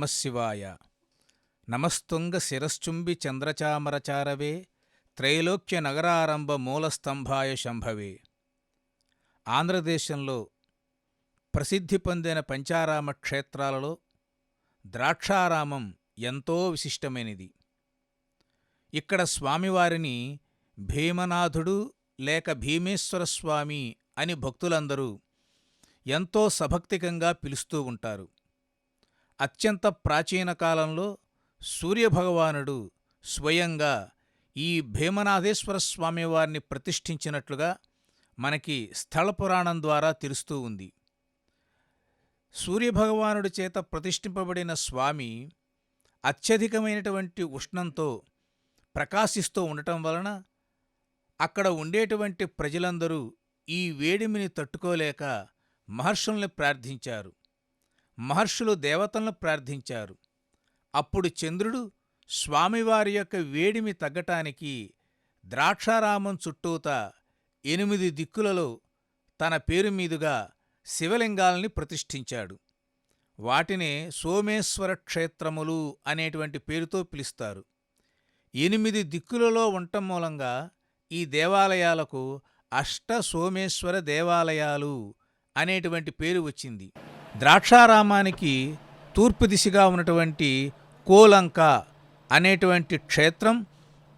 నమఃశివాయ. నమస్తుంగ శిరశ్చుంబి చంద్రచామరచారవే త్రైలోక్య నగరారంభ మూలస్తంభాయ శంభవే. ఆంధ్రదేశంలో ప్రసిద్ధి పొందిన పంచారామ క్షేత్రాలలో ద్రాక్షారామం ఎంతో విశిష్టమైనది. ఇక్కడ స్వామివారిని భీమనాథుడు లేక భీమేశ్వర స్వామి అని భక్తులందరూ ఎంతో సభక్తికంగా పిలుస్తూ ఉంటారు. అత్యంత ప్రాచీన కాలంలో సూర్యభగవానుడు స్వయంగా ఈ భీమనాథేశ్వర స్వామివారిని ప్రతిష్ఠించినట్లుగా మనకి స్థలపురాణం ద్వారా తెలుస్తూ ఉంది. సూర్యభగవానుడి చేత ప్రతిష్ఠింపబడిన స్వామి అత్యధికమైనటువంటి ఉష్ణంతో ప్రకాశిస్తూ ఉండటం వలన అక్కడ ఉండేటువంటి ప్రజలందరూ ఈ వేడిమిని తట్టుకోలేక మహర్షుల్ని ప్రార్థించారు. మహర్షులు దేవతలను ప్రార్థించారు. అప్పుడు చంద్రుడు స్వామివారి యొక్క వేడిమి తగ్గటానికి ద్రాక్షారామం చుట్టూత 8 దిక్కులలో తన పేరు మీదుగా శివలింగాల్ని ప్రతిష్ఠించాడు. వాటినే సోమేశ్వర క్షేత్రములు అనేటువంటి పేరుతో పిలుస్తారు. 8 దిక్కులలో ఉండటం మూలంగా ఈ దేవాలయాలకు అష్ట సోమేశ్వర దేవాలయాలు అనేటువంటి పేరు వచ్చింది. ద్రాక్షారామానికి తూర్పు దిశగా ఉన్నటువంటి కోలంక అనేటువంటి క్షేత్రం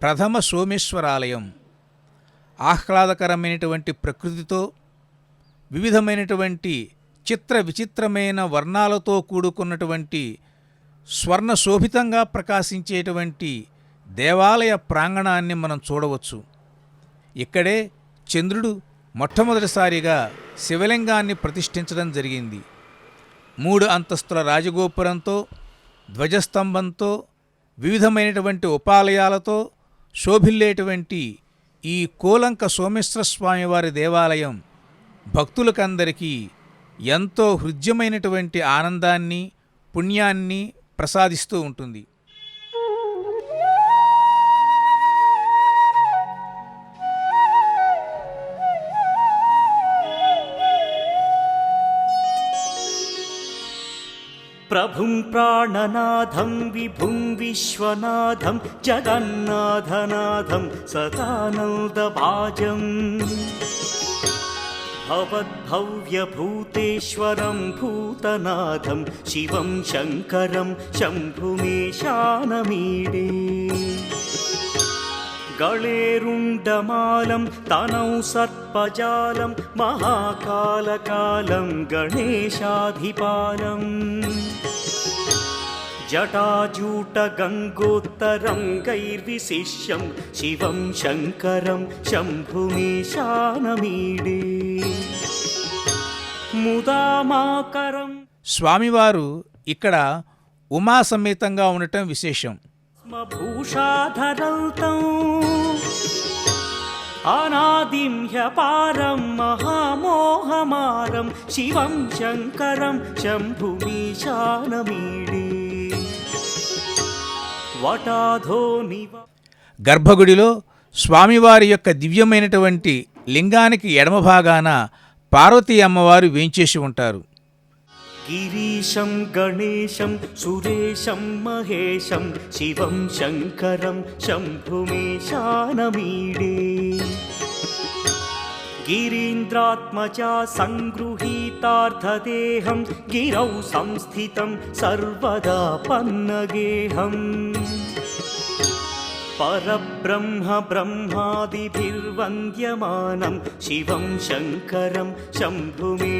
ప్రథమ సోమేశ్వరాలయం. ఆహ్లాదకరమైనటువంటి ప్రకృతితో వివిధమైనటువంటి చిత్ర విచిత్రమైన వర్ణాలతో కూడుకున్నటువంటి స్వర్ణశోభితంగా ప్రకాశించేటువంటి దేవాలయ ప్రాంగణాన్ని మనం చూడవచ్చు. ఇక్కడే చంద్రుడు మొట్టమొదటిసారిగా శివలింగాన్ని ప్రతిష్ఠించడం జరిగింది. 3 అంతస్తుల రాజగోపురంతో, ధ్వజస్తంభంతో, వివిధమైనటువంటి ఉపాలయాలతో శోభిల్లేటువంటి ఈ కోలంక సోమేశ్వర స్వామివారి దేవాలయం భక్తులకందరికీ ఎంతో హృద్యమైనటువంటి ఆనందాన్ని, పుణ్యాన్ని ప్రసాదిస్తూ ఉంటుంది. ప్రభుం ప్రాణనాథం విభుం విశ్వనాథం జగన్నాథనాథం సదానందభాజం భవద్భవ్యభూతేశ్వరం భూతనాథం శివం శంకరం శంభుమేశానమీడే గళేరుండమాలం తనౌ సర్పజాలం మహాకాలకాలం గణేశాధిపాలం జటాజూటగంగోత్తరం గైర్విశిష్యం శివం శంకరం శంభుమేశానమీడే ముదామాకరం. స్వామివారు ఇక్కడ ఉమాసమేతంగా ఉండటం విశేషం. భూషాధరంతం అనాదిం హ్యపారం మహామోహమారం శివం శంకరం శంభుమీశానమీడే వటాధోనివ. గర్భగుడిలో స్వామివారి యొక్క దివ్యమైనటువంటి లింగానికి ఎడమ భాగాన పార్వతీ అమ్మవారు వేంచేసి ఉంటారు. గిరీశం గణేశం సురేశం మహేశం శివం శంకరం శంభుమేశానమీడే గిరీంద్రాత్మజా సంగృహీతార్థదేహం గిరౌ సంస్థితం సర్వదా పన్నగేహం పరబ్రహ్మ బ్రహ్మాదిభిర్వంద్యమానం శివం శంకరం శంభుమేశానమీడే.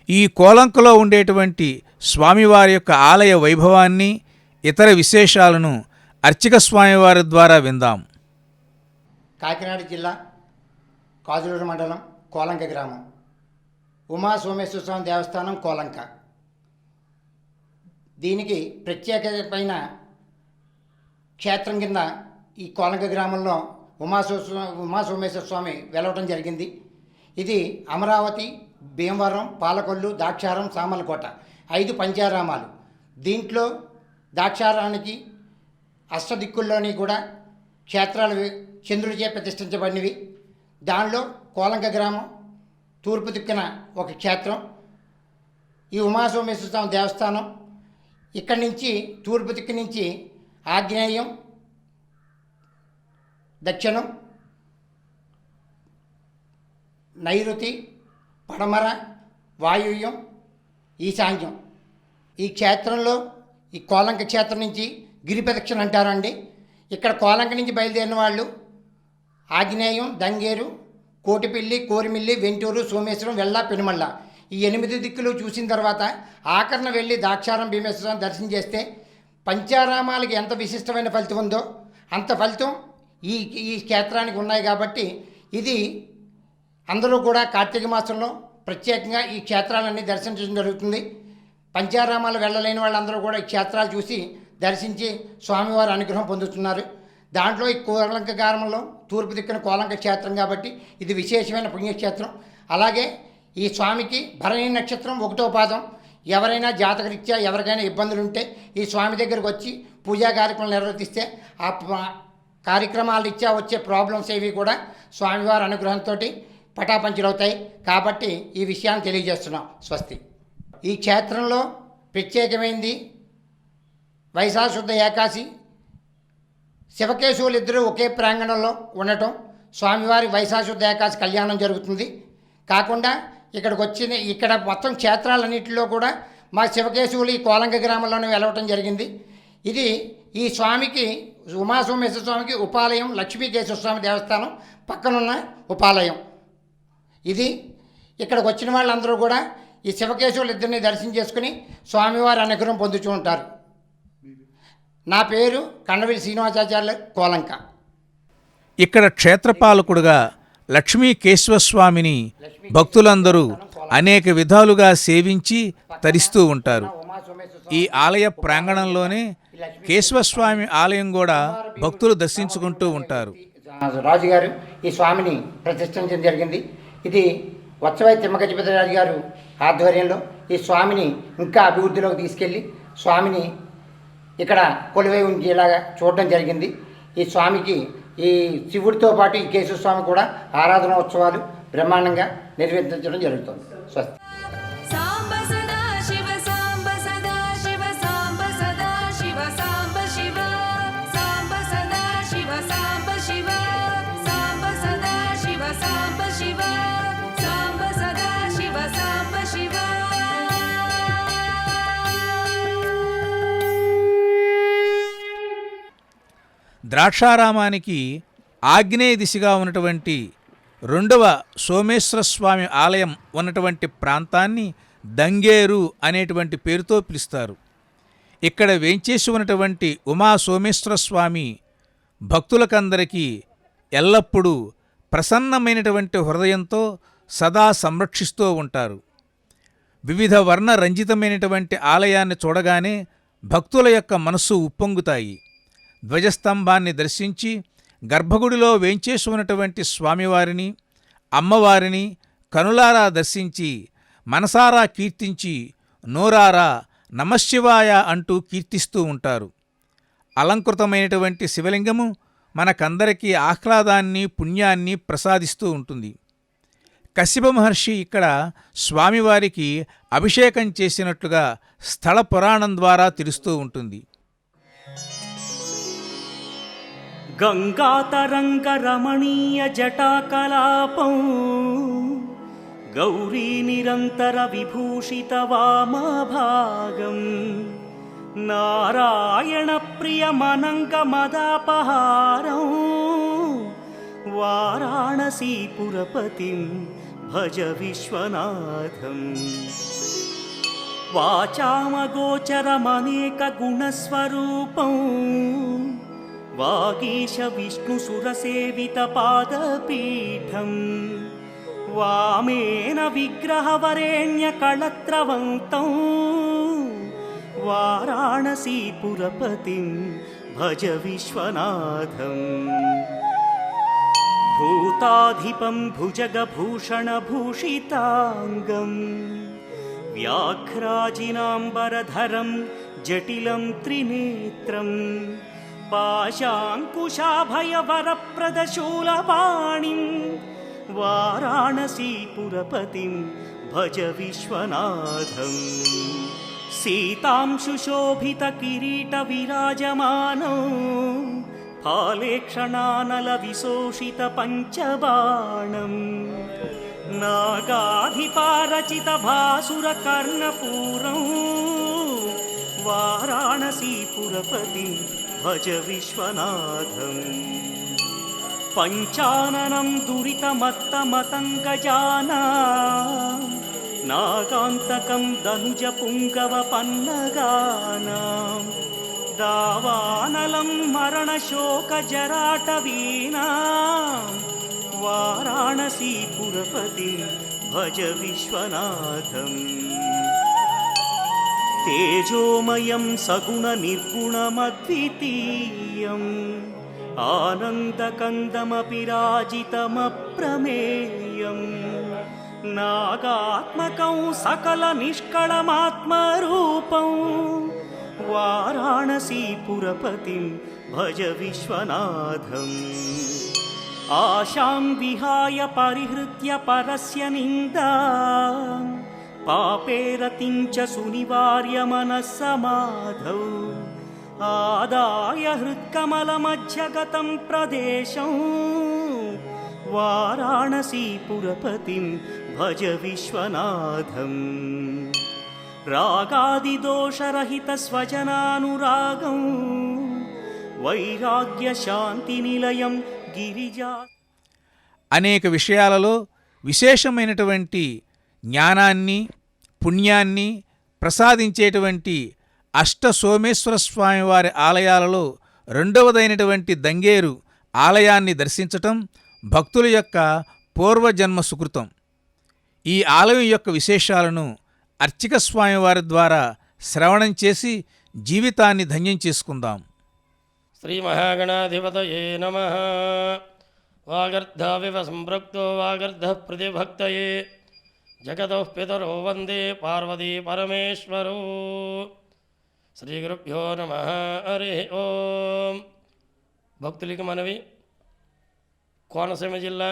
ఈ కోలంకలో ఉండేటువంటి స్వామివారి యొక్క ఆలయ వైభవాన్ని, ఇతర విశేషాలను అర్చక స్వామివారి ద్వారా విందాం. కాకినాడ జిల్లా కాజులూరు మండలం కోలంక గ్రామం ఉమా సోమేశ్వర స్వామి దేవస్థానం కోలంక. దీనికి ప్రత్యేకమైన క్షేత్రం కింద ఈ కోలంక గ్రామంలో ఉమా సోమేశ్వర స్వామి వెలవటం జరిగింది. ఇది అమరావతి, భీమవరం, పాలకొల్లు, ద్రాక్షారం, సామలకోట 5 పంచారామాలు. దీంట్లో ద్రాక్షారానికి అష్టదిక్కుల్లోని కూడా క్షేత్రాలు చంద్రుడిచే ప్రతిష్ఠించబడినవి. దానిలో కోలంక గ్రామం తూర్పు దిక్కున ఒక క్షేత్రం, ఈ ఉమాసోమేశ్వర స్వామి దేవస్థానం ఇక్కడి నుంచి తూర్పు దిక్కు నుంచి ఆగ్నేయం, దక్షిణం, నైరుతి, పడమర, వాయువ్యం, ఈశాన్యం. ఈ క్షేత్రంలో ఈ కోలంక క్షేత్రం నుంచి గిరి ప్రదక్షిణ అంటారండి. ఇక్కడ కోలంక నుంచి బయలుదేరిన వాళ్ళు ఆగ్నేయం, దంగేరు, కోటిపిల్లి, కోరిమిల్లి, వెంటూరు, సోమేశ్వరం, వెల్ల, పెనుమల్ల ఈ 8 దిక్కులు చూసిన తర్వాత ఆఖరణ వెళ్ళి ద్రాక్షారం భీమేశ్వరం దర్శనం చేస్తే పంచారామాలకి ఎంత విశిష్టమైన ఫలితం ఉందో అంత ఫలితం ఈ ఈ క్షేత్రానికి ఉన్నాయి. కాబట్టి ఇది అందరూ కూడా కార్తీక మాసంలో ప్రత్యేకంగా ఈ క్షేత్రాలన్నీ దర్శించడం జరుగుతుంది. పంచారామాలు వెళ్ళలేని వాళ్ళందరూ కూడా ఈ క్షేత్రాలు చూసి దర్శించి స్వామివారి అనుగ్రహం పొందుతున్నారు. దాంట్లో ఈ కోలంక గ్రామంలో తూర్పు దిక్కున కోలంక క్షేత్రం కాబట్టి ఇది విశేషమైన పుణ్యక్షేత్రం. అలాగే ఈ స్వామికి భరణి నక్షత్రం 1వ పాదం. ఎవరైనా జాతకరీత్యా ఎవరికైనా ఇబ్బందులు ఉంటే ఈ స్వామి దగ్గరకు వచ్చి పూజా కార్యక్రమాలు నిర్వర్తిస్తే ఆ కార్యక్రమాల రీత్యా వచ్చే ప్రాబ్లమ్స్ ఏవి కూడా స్వామివారి అనుగ్రహంతో పటాపంచలవుతాయి. కాబట్టి ఈ విషయాన్ని తెలియజేస్తున్నాం. స్వస్తి. ఈ క్షేత్రంలో ప్రత్యేకమైంది వైశాఖశుద్ధ ఏకాశి శివకేశవులు ఇద్దరు ఒకే ప్రాంగణంలో ఉండటం. స్వామివారి వైశాఖశుద్ధ ఏకాశి కళ్యాణం జరుగుతుంది. కాకుండా ఇక్కడ మొత్తం క్షేత్రాలన్నింటిలో కూడా మా శివకేశవులు ఈ కోలంక గ్రామంలోనే వెలవటం జరిగింది. ఇది ఈ స్వామికి ఉమాసోమేశ్వర స్వామికి ఉపాలయం, లక్ష్మీకేశ్వర స్వామి దేవస్థానం పక్కనున్న ఉపాలయం ఇది. ఇక్కడికి వచ్చిన వాళ్ళందరూ కూడా ఈ శివకేశవులు ఇద్దరిని దర్శనం చేసుకుని స్వామివారి అనుగ్రహం పొందుతూ ఉంటారు. నా పేరు కండవిలి శ్రీనివాసాచార్యులు, కోలంక. ఇక్కడ క్షేత్రపాలకుడుగా లక్ష్మీకేశ్వరస్వామిని భక్తులందరూ అనేక విధాలుగా సేవించి తరిస్తూ ఉంటారు. ఈ ఆలయ ప్రాంగణంలోనే కేశవస్వామి ఆలయం కూడా భక్తులు దర్శించుకుంటూ ఉంటారు. రాజుగారు ఈ స్వామిని ప్రతిష్ఠించడం జరిగింది. ఇది వత్సవై తిమ్మగజపతి రాజు గారు ఆధ్వర్యంలో ఈ స్వామిని ఇంకా అభివృద్ధిలోకి తీసుకెళ్ళి స్వామిని ఇక్కడ కొలువై ఉంచేలాగా చూడడం జరిగింది. ఈ స్వామికి ఈ శివుడితో పాటు ఈ కేశవ స్వామి కూడా ఆరాధన ఉత్సవాలు బ్రహ్మాండంగా నిర్వర్తించడం జరుగుతుంది. స్వస్తి. సాంబ సదా శివ సాంబ సదా శివ సాంబ సదా శివ సాంబ శివ సాంబ సదా శివ సాంబ శివ సాంబ సదా శివ సాంబ శివ సాంబ సదా శివ సాంబ శివ. ద్రాక్షారామానికి ఆగ్నేయ దిశగా ఉన్నటువంటి 2వ సోమేశ్వర స్వామి ఆలయం ఉన్నటువంటి ప్రాంతాన్ని దంగేరు అనేటువంటి పేరుతో పిలుస్తారు. ఇక్కడ వేంచేసి ఉన్నటువంటి ఉమా సోమేశ్వర స్వామి భక్తులకందరికీ ఎల్లప్పుడూ ప్రసన్నమైనటువంటి హృదయంతో సదా సంరక్షిస్తూ ఉంటారు. వివిధ వర్ణ రంజితమైనటువంటి ఆలయాన్ని చూడగానే భక్తుల యొక్క మనస్సు ఉప్పొంగుతాయి. ధ్వజస్తంభాన్ని దర్శించి గర్భగుడిలో వేంచేసి ఉన్నటువంటి స్వామివారిని, అమ్మవారిని కనులారా దర్శించి మనసారా కీర్తించి నోరారా నమశివాయ అంటూ కీర్తిస్తూ ఉంటారు. అలంకృతమైనటువంటి శివలింగము మనకందరికీ ఆహ్లాదాన్ని, పుణ్యాన్ని ప్రసాదిస్తూ ఉంటుంది. కశ్యప మహర్షి ఇక్కడ స్వామివారికి అభిషేకం చేసినట్లుగా స్థల పురాణం ద్వారా తెలుస్తూ ఉంటుంది. గంగాతరంగరమణీయ జటాకలాపం గౌరీ నిరంతర విభూషిత వామభాగం నారాయణ ప్రియమనంగ మదాపహారం వారాణసీపురపతిం భజ విశ్వనాథం. వాచామగోచరమనేక గుణస్వరూపం వాగీశ విష్ణుసురసేవిత పాదపీఠం వామేన విగ్రహవరేణ్య కళత్రవంతం వారాణసీపురపతిం భజ విశ్వనాథం. భూతాధిపం భుజగభూషణభూషితాంగం వ్యాఘ్రాజినాంబరధరం జటిలం త్రినేత్రం పాశాంకుశాభయవరప్రదశూలపాణిం వారాణసీపురపతిం भज विश्वनाथम् सीतांशुशोभितकिरीटविराजमानौ फालेक्षणानलविशोषितपञ्चबाणम् नागाधिपारचितभासुरकर्णपूरं वाराणसीपुरपतिं भज विश्वनाथम् पञ्चाननं दुरितमत्तमतङ्गजाना नागान्तकं दनुजपुङ्गवपन्नगानां दावानलं मरणशोकजराटवीनां वाराणसीपुरपतिं भज विश्वनाथम् तेजोमयं सगुणनिर्गुणमद्वितीयम् आनन्दकन्दमपि राजितमप्रमेयम् नागात्मकं सकलनिष्कळमात्मरूपं वाराणसीपुरपतिं भज विश्वनाथम् आशां विहाय परिहृत्य परस्य निन्दां पापेरतिं च सुनिवार्य मनस्समाधौ आदाय हृत्कमलमध्यगतं प्रदेशं वाराणसीपुरपतिं भज विश्वनाथम् रागादिदोषरहितस्वजनानुरागं వైరాగ్యశాంతినిలయం గిరిజా. అనేక విషయాలలో విశేషమైనటువంటి జ్ఞానాన్ని పుణ్యాన్ని ప్రసాదించేటువంటి అష్ట సోమేశ్వర స్వామి వారి ఆలయాలలో రెండవదైనటువంటి దంగేరు ఆలయాన్ని దర్శించటం భక్తుల యొక్క పూర్వజన్మ సుకృతం. ఈ ఆలయం యొక్క విశేషాలను అర్చక స్వామివారి ద్వారా శ్రవణం చేసి జీవితాన్ని ధన్యం చేసుకుందాం. శ్రీమహాగణాధిపతయే నమః. వాగర్ధావివ సంపృక్తో వాగర్ధః ప్రతిభక్తయే జగతః పితరో వందే పార్వతీ పరమేశ్వరో. శ్రీగురుభ్యో నమః. హరి ఓం. భక్తులకి మనవి, కోనసీమ జిల్లా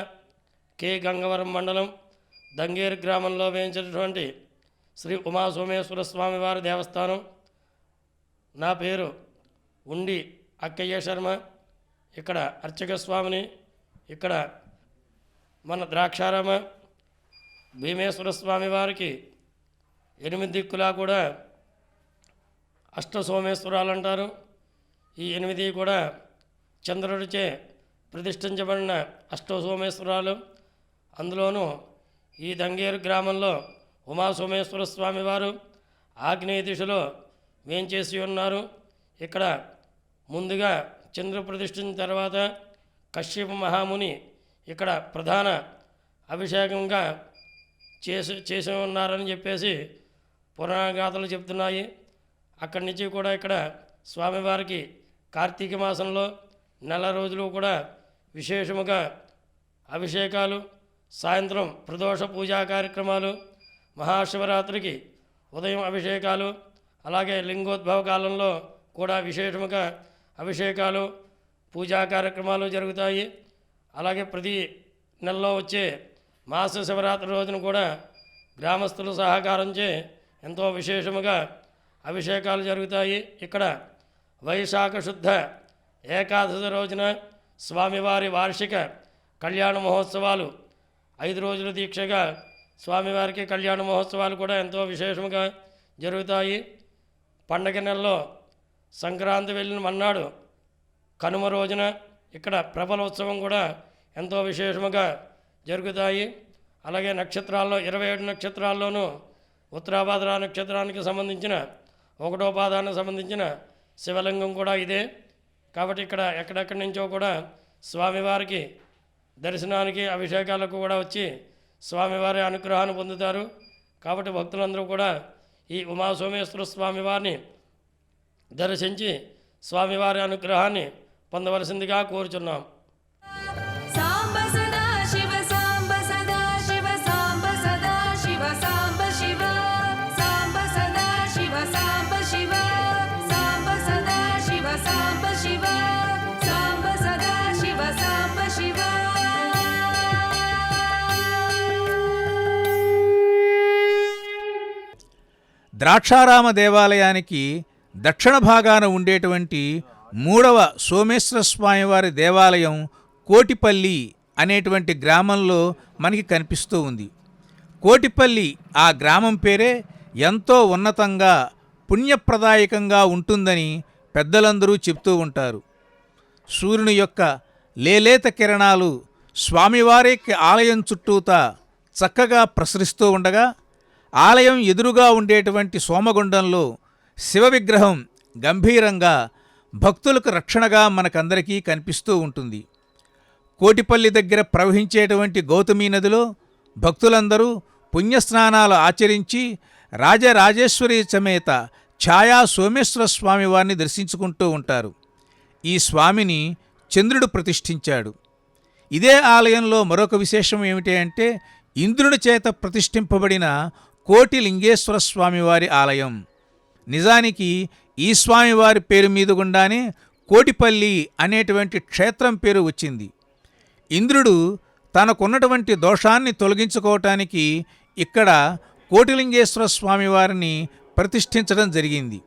కె గంగవరం మండలం దంగేరు గ్రామంలో వేయించినటువంటి శ్రీ ఉమాసోమేశ్వర స్వామివారి దేవస్థానం. నా పేరు ఉండి అక్కయ్య శర్మ. ఇక్కడ అర్చక స్వామిని. ఇక్కడ మన ద్రాక్షారామ భీమేశ్వర స్వామి వారికి 8 దిక్కులా కూడా అష్ట సోమేశ్వరాలు అంటారు. ఈ 8 కూడా చంద్రుడిచే ప్రతిష్ఠించబడిన అష్ట సోమేశ్వరాలు. అందులోనూ ఈ దంగేరు గ్రామంలో ఉమాసోమేశ్వర స్వామి వారు ఆగ్నేయ దిశలో వేంచేసి ఉన్నారు. ఇక్కడ ముందుగా చంద్ర ప్రతిష్ఠించిన తర్వాత కశ్యప మహాముని ఇక్కడ ప్రధాన అభిషేకంగా చేసి ఉన్నారని చెప్పేసి పురాణగాథలు చెప్తున్నాయి. అక్కడి నుంచి కూడా ఇక్కడ స్వామివారికి కార్తీక మాసంలో నెల రోజులు కూడా విశేషముగా అభిషేకాలు, సాయంత్రం ప్రదోష పూజా కార్యక్రమాలు, మహాశివరాత్రికి ఉదయం అభిషేకాలు, అలాగే లింగోద్భవ కాలంలో కూడా విశేషముగా అభిషేకాలు, పూజా కార్యక్రమాలు జరుగుతాయి. అలాగే ప్రతి నెలలో వచ్చే మాస శివరాత్రి రోజున కూడా గ్రామస్తుల సహకారంచే ఎంతో విశేషముగా అభిషేకాలు జరుగుతాయి. ఇక్కడ వైశాఖ శుద్ధ ఏకాదశి రోజున స్వామివారి వార్షిక కళ్యాణ మహోత్సవాలు 5 రోజుల దీక్షగా స్వామివారికి కళ్యాణ మహోత్సవాలు కూడా ఎంతో విశేషముగా జరుగుతాయి. పండగ నెలలో సంక్రాంతి వెళ్ళిన మన్నాడు కనుమ రోజున ఇక్కడ ప్రబల ఉత్సవం కూడా ఎంతో విశేషముగా జరుగుతాయి. అలాగే నక్షత్రాల్లో 27 నక్షత్రాల్లోనూ ఉత్తరాభాద్ర నక్షత్రానికి సంబంధించిన 1వ పాదానికి సంబంధించిన శివలింగం కూడా ఇదే. కాబట్టి ఇక్కడ ఎక్కడెక్కడి నుంచో కూడా స్వామివారికి దర్శనానికి, అభిషేకాలకు కూడా వచ్చి స్వామివారి అనుగ్రహాన్ని పొందుతారు. కాబట్టి భక్తులందరూ కూడా ఈ ఉమాసోమేశ్వర స్వామివారిని దర్శించి స్వామివారి అనుగ్రహాన్ని పొందవలసిందిగా కోరుచున్నాం. సాంబ సదా శివ సాంబ సదా శివ సాంబ సదా శివ సాంబ శివ సాంబ సదా శివ సాంబ శివ సాంబ సదా శివ సాంబ శివ సాంబ సదా శివ సాంబ శివ. ద్రాక్షారామ దేవాలయానికి దక్షిణ భాగాన ఉండేటువంటి 3వ సోమేశ్వర స్వామివారి దేవాలయం కోటిపల్లి అనేటువంటి గ్రామంలో మనకి కనిపిస్తూ ఉంది. కోటిపల్లి ఆ గ్రామం పేరే ఎంతో ఉన్నతంగా పుణ్యప్రదాయకంగా ఉంటుందని పెద్దలందరూ చెప్తూ ఉంటారు. సూర్యుని యొక్క లేలేత కిరణాలు స్వామివారి ఆలయం చుట్టూతా చక్కగా ప్రసరిస్తూ ఉండగా ఆలయం ఎదురుగా ఉండేటువంటి సోమగుండంలో శివ విగ్రహం గంభీరంగా భక్తులకు రక్షణగా మనకందరికీ కనిపిస్తూ ఉంటుంది. కోటిపల్లి దగ్గర ప్రవహించేటువంటి గౌతమీ నదిలో భక్తులందరూ పుణ్యస్నానాలు ఆచరించి రాజరాజేశ్వరి సమేత ఛాయా సోమేశ్వర స్వామి వారిని దర్శించుకుంటూ ఉంటారు. ఈ స్వామిని చంద్రుడు ప్రతిష్ఠించాడు. ఇదే ఆలయంలో మరొక విశేషం ఏమిటి అంటే ఇంద్రుని చేత ప్రతిష్ఠింపబడిన కోటిలింగేశ్వర స్వామివారి ఆలయం. నిజానికి ఈ స్వామివారి పేరు మీద గుండానే కోటిపల్లి అనేటువంటి క్షేత్రం పేరు వచ్చింది. ఇంద్రుడు తనకున్నటువంటి దోషాన్ని తొలగించుకోవటానికి ఇక్కడ కోటిలింగేశ్వర స్వామివారిని ప్రతిష్ఠించడం జరిగింది.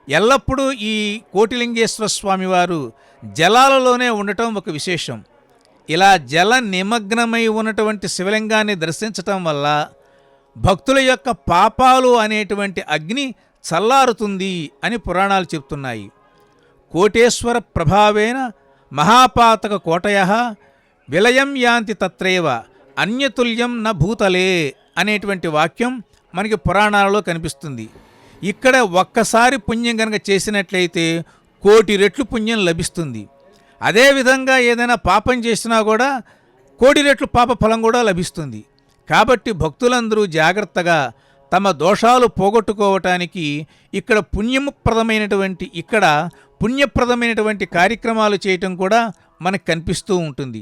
ఎల్లప్పుడూ ఈ కోటిలింగేశ్వర స్వామివారు జలాలలోనే ఉండటం ఒక విశేషం. ఇలా జల నిమగ్నమై ఉన్నటువంటి శివలింగాన్ని దర్శించటం వల్ల భక్తుల యొక్క పాపాలు అనేటువంటి అగ్ని చల్లారుతుంది అని పురాణాలు చెప్తున్నాయి. కోటేశ్వర ప్రభావేన మహాపాతక కోటయః విలయం యాంతి తత్రైవ అన్యతుల్యం న భూతలే అనేటువంటి వాక్యం మనకి పురాణాలలో కనిపిస్తుంది. ఇక్కడ ఒక్కసారి పుణ్యం కనుక చేసినట్లయితే 1,000,000 రెట్లు పుణ్యం లభిస్తుంది. అదేవిధంగా ఏదైనా పాపం చేసినా కూడా 1,000,000 రెట్లు పాప ఫలం కూడా లభిస్తుంది. కాబట్టి భక్తులందరూ జాగ్రత్తగా తమ దోషాలు పోగొట్టుకోవటానికి ఇక్కడ పుణ్యప్రదమైనటువంటి కార్యక్రమాలు చేయటం కూడా మనకు కనిపిస్తూ ఉంటుంది.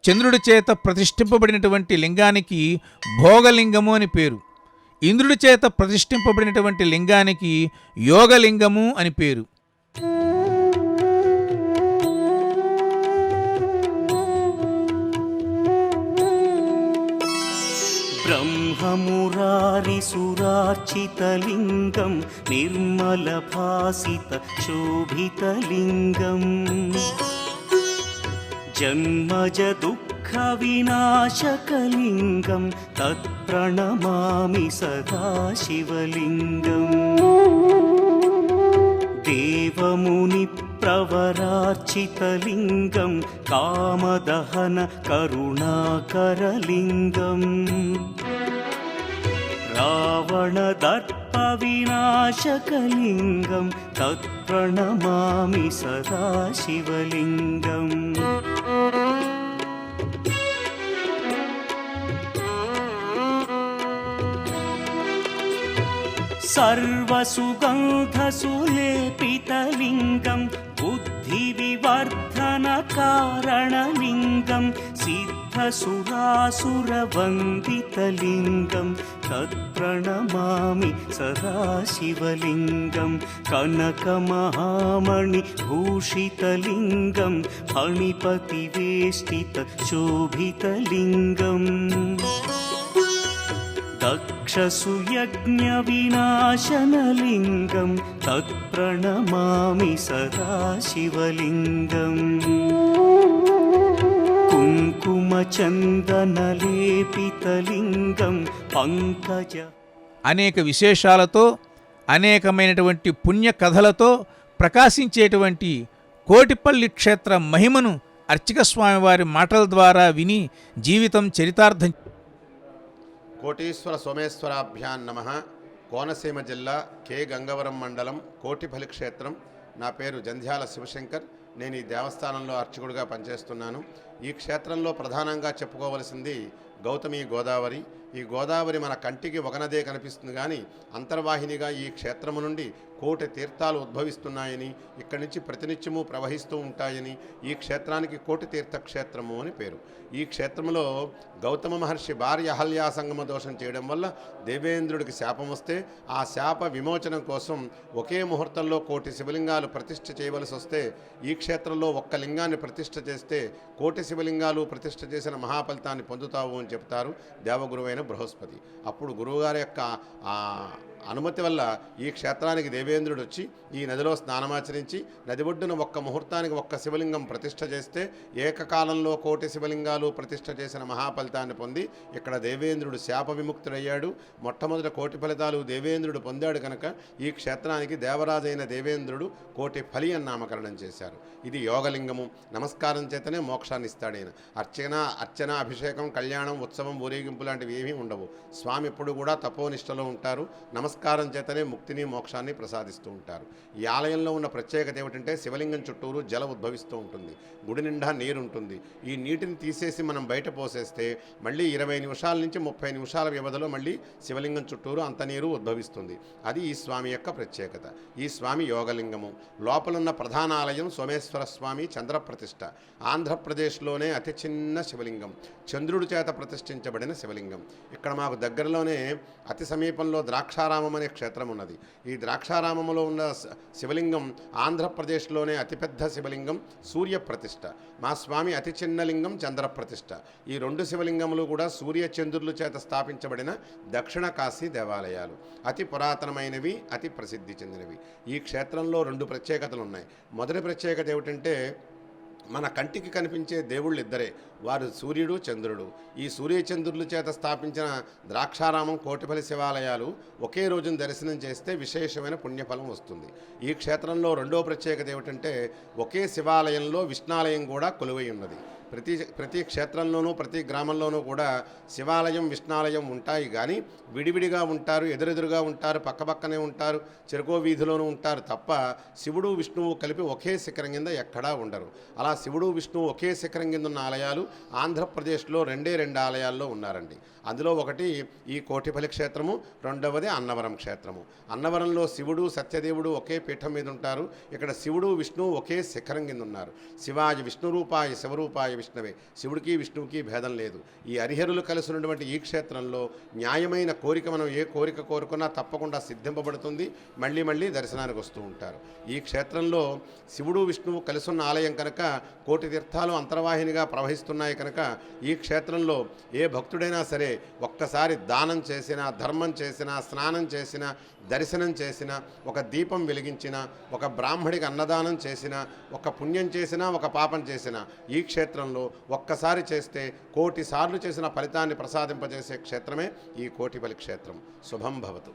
చంద్రుడి చేత ప్రతిష్ఠింపబడినటువంటి లింగానికి భోగలింగము అని పేరు. ఇంద్రుడి చేత ప్రతిష్ఠింపబడినటువంటి లింగానికి యోగలింగము అని పేరు. ब्रह्ममुरारिसुरार्चितलिङ्गं निर्मलभासितशोभितलिङ्गम् जन्मजदुःखविनाशकलिङ्गं तत्प्रणमामि सदा शिवलिङ्गम् देवमुनिप्रवरार्चितलिङ्गं कामदहन करुणाकरलिङ्गम् रावणदर्पविनाशकलिङ्गं तत्प्रणमामि सदा शिवलिङ्गम् सर्वसुगन्धसुलेपितलिङ्गं बुद्धिविवर्धनकारणलिङ्गं सिद्धसुरासुरवन्दितलिङ्गं तत्प्रणमामि सदा शिवलिङ्गं कनकमहामणिभूषितलिङ्गं फणिपतिवेष्टितशोभितलिङ्गम् दक्षसुयज्ञविनाशनलिङ्गं तत्प्रणमामि सदा शिवलिङ्गम् कुङ्कुमचन्दनलेपितलिङ्गं पङ्कज అనేక విశేషాలతో అనేకమైనటువంటి పుణ్య కథలతో ప్రకాశించేటువంటి కోటిపల్లి క్షేత్ర మహిమను అర్చక స్వామివారి మాటల ద్వారా విని జీవితం చరితార్థం. కోటీశ్వర సోమేశ్వరాభ్యాం నమః. కోనసీమ జిల్లా కే గంగవరం మండలం కోటిపల్లి క్షేత్రం. నా పేరు జంధ్యాల శివశంకర్. నేను ఈ దేవస్థానంలో అర్చకుడిగా పనిచేస్తున్నాను. ఈ క్షేత్రంలో ప్రధానంగా చెప్పుకోవలసింది గౌతమి గోదావరి. ఈ గోదావరి మన కంటికి ఒక నదే కనిపిస్తుంది, కానీ అంతర్వాహినిగా ఈ క్షేత్రము నుండి 1,000,000 తీర్థాలు ఉద్భవిస్తున్నాయని, ఇక్కడి నుంచి ప్రతినిత్యము ప్రవహిస్తూ ఉంటాయని ఈ క్షేత్రానికి 1,000,000 తీర్థ క్షేత్రము అని పేరు. ఈ క్షేత్రంలో గౌతమ మహర్షి భార్య అహల్యా సంగమ దోషం చేయడం వల్ల దేవేంద్రుడికి శాపం వస్తే ఆ శాప విమోచనం కోసం ఒకే ముహూర్తంలో 1,000,000 శివలింగాలు ప్రతిష్ఠ చేయవలసి వస్తే ఈ క్షేత్రంలో ఒక్క లింగాన్ని ప్రతిష్ఠ చేస్తే 1,000,000 శివలింగాలు ప్రతిష్ఠ చేసిన మహాఫలితాన్ని పొందుతావు అని అని చెప్తారు దేవగురువైన బృహస్పతి. అప్పుడు గురువుగారి యొక్క అనుమతి వల్ల ఈ క్షేత్రానికి దేవేంద్రుడు వచ్చి ఈ నదిలో స్నానమాచరించి నది ఒడ్డున ఒక్క ముహూర్తానికి ఒక్క శివలింగం ప్రతిష్ఠ చేస్తే ఏకకాలంలో 1,000,000 శివలింగాలు ప్రతిష్ఠ చేసిన మహాఫలితాన్ని పొంది ఇక్కడ దేవేంద్రుడు శాప విముక్తుడయ్యాడు. మొట్టమొదటి 1,000,000 ఫలితాలు దేవేంద్రుడు పొందాడు కనుక ఈ క్షేత్రానికి దేవరాజైన దేవేంద్రుడు 1,000,000 ఫలి అని నామకరణం చేశారు. ఇది యోగలింగము. నమస్కారం చేతనే మోక్షాన్ని ఇస్తాడైన. అర్చన అభిషేకం కళ్యాణం ఉత్సవం ఊరేగింపు లాంటివి ఏమీ ఉండవు. స్వామి ఎప్పుడు కూడా తపోనిష్టలో ఉంటారు. నమస్కారం చేతనే ముక్తిని మోక్షాన్ని ప్రసాదిస్తూ ఉంటారు. ఈ ఆలయంలో ఉన్న ప్రత్యేకత ఏమిటంటే శివలింగం చుట్టూరు జల ఉద్భవిస్తూ ఉంటుంది. గుడి నిండా నీరు ఉంటుంది. ఈ నీటిని తీసేసి మనం బయట పోసేస్తే మళ్ళీ 20 నిమిషాల నుంచి 30 నిమిషాల వ్యవధిలో మళ్ళీ శివలింగం చుట్టూరు అంత నీరు ఉద్భవిస్తుంది. అది ఈ స్వామి యొక్క ప్రత్యేకత. ఈ స్వామి యోగలింగము. లోపలున్న ప్రధాన ఆలయం సోమేశ్వర స్వామి చంద్రప్రతిష్ఠ. ఆంధ్రప్రదేశ్లోనే అతి చిన్న శివలింగం, చంద్రుడి చేత ప్రతిష్ఠించబడిన శివలింగం. ఇక్కడ మాకు దగ్గరలోనే అతి సమీపంలో ద్రాక్షారామం అనే క్షేత్రం ఉన్నది. ఈ ద్రాక్షారామంలో ఉన్న శివలింగం ఆంధ్రప్రదేశ్లోనే అతిపెద్ద శివలింగం సూర్యప్రతిష్ఠ. మా స్వామి అతి చిన్న లింగం చంద్రప్రతిష్ఠ. ఈ 2 శివలింగములు కూడా సూర్యచంద్రుల చేత స్థాపించబడిన దక్షిణ కాశీ దేవాలయాలు. అతి పురాతనమైనవి, అతి ప్రసిద్ధి చెందినవి. ఈ క్షేత్రంలో 2 ప్రత్యేకతలు ఉన్నాయి. మొదటి ప్రత్యేకత ఏమిటంటే మన కంటికి కనిపించే దేవుళ్ళు ఇద్దరే, వారు సూర్యుడు చంద్రుడు. ఈ సూర్యచంద్రుల చేత స్థాపించిన ద్రాక్షారామం కోటిపల్లి శివాలయాలు ఒకే రోజున దర్శనం చేస్తే విశేషమైన పుణ్యఫలం వస్తుంది. ఈ క్షేత్రంలో రెండో ప్రత్యేకత ఏమిటంటే ఒకే శివాలయంలో విష్ణాలయం కూడా కొలువై ఉన్నది. ప్రతి క్షేత్రంలోనూ ప్రతి గ్రామంలోనూ కూడా శివాలయం విష్ణాలయం ఉంటాయి, కానీ విడివిడిగా ఉంటారు, ఎదురెదురుగా ఉంటారు, పక్కపక్కనే ఉంటారు, చెరుకో వీధిలోనూ ఉంటారు తప్ప శివుడు విష్ణువు కలిపి ఒకే శిఖరం కింద ఎక్కడా ఉండరు. అలా శివుడు విష్ణువు ఒకే శిఖరం కింద ఉన్న ఆలయాలు ఆంధ్రప్రదేశ్లో 2 ఆలయాల్లో ఉన్నారండి. అందులో ఒకటి ఈ కోటిపల్లి క్షేత్రము, రెండవది అన్నవరం క్షేత్రము. అన్నవరంలో శివుడు సత్యదేవుడు ఒకే పీఠం మీద ఉంటారు. ఇక్కడ శివుడు విష్ణువు ఒకే శిఖరం కింద ఉన్నారు. శివాయ విష్ణురూపాయ శివరూపాయ విష్ణువే. శివుడికి విష్ణువుకి భేదం లేదు. ఈ హరిహరులు కలిసి ఉన్నటువంటి ఈ క్షేత్రంలో న్యాయమైన కోరిక మనం ఏ కోరిక కోరుకున్నా తప్పకుండా సిద్ధింపబడుతుంది. మళ్ళీ మళ్ళీ దర్శనానికి వస్తూ ఉంటారు. ఈ క్షేత్రంలో శివుడు విష్ణువు కలిసి ఉన్న ఆలయం కనుక కోటి తీర్థాలు అంతర్వాహినిగా ప్రవహిస్తున్నాయి కనుక ఈ క్షేత్రంలో ఏ భక్తుడైనా సరే ఒక్కసారి దానం చేసినా, ధర్మం చేసినా, స్నానం చేసినా, దర్శనం చేసిన, ఒక దీపం వెలిగించిన, ఒక బ్రాహ్మడికి అన్నదానం చేసిన, ఒక పుణ్యం చేసినా, ఒక పాపం చేసినా ఈ క్షేత్రంలో ఒక్కసారి చేస్తే 1,000,000 సార్లు చేసిన ఫలితాన్ని ప్రసాదింపజేసే క్షేత్రమే ఈ కోటిపల్లి క్షేత్రం. శుభం భవతు.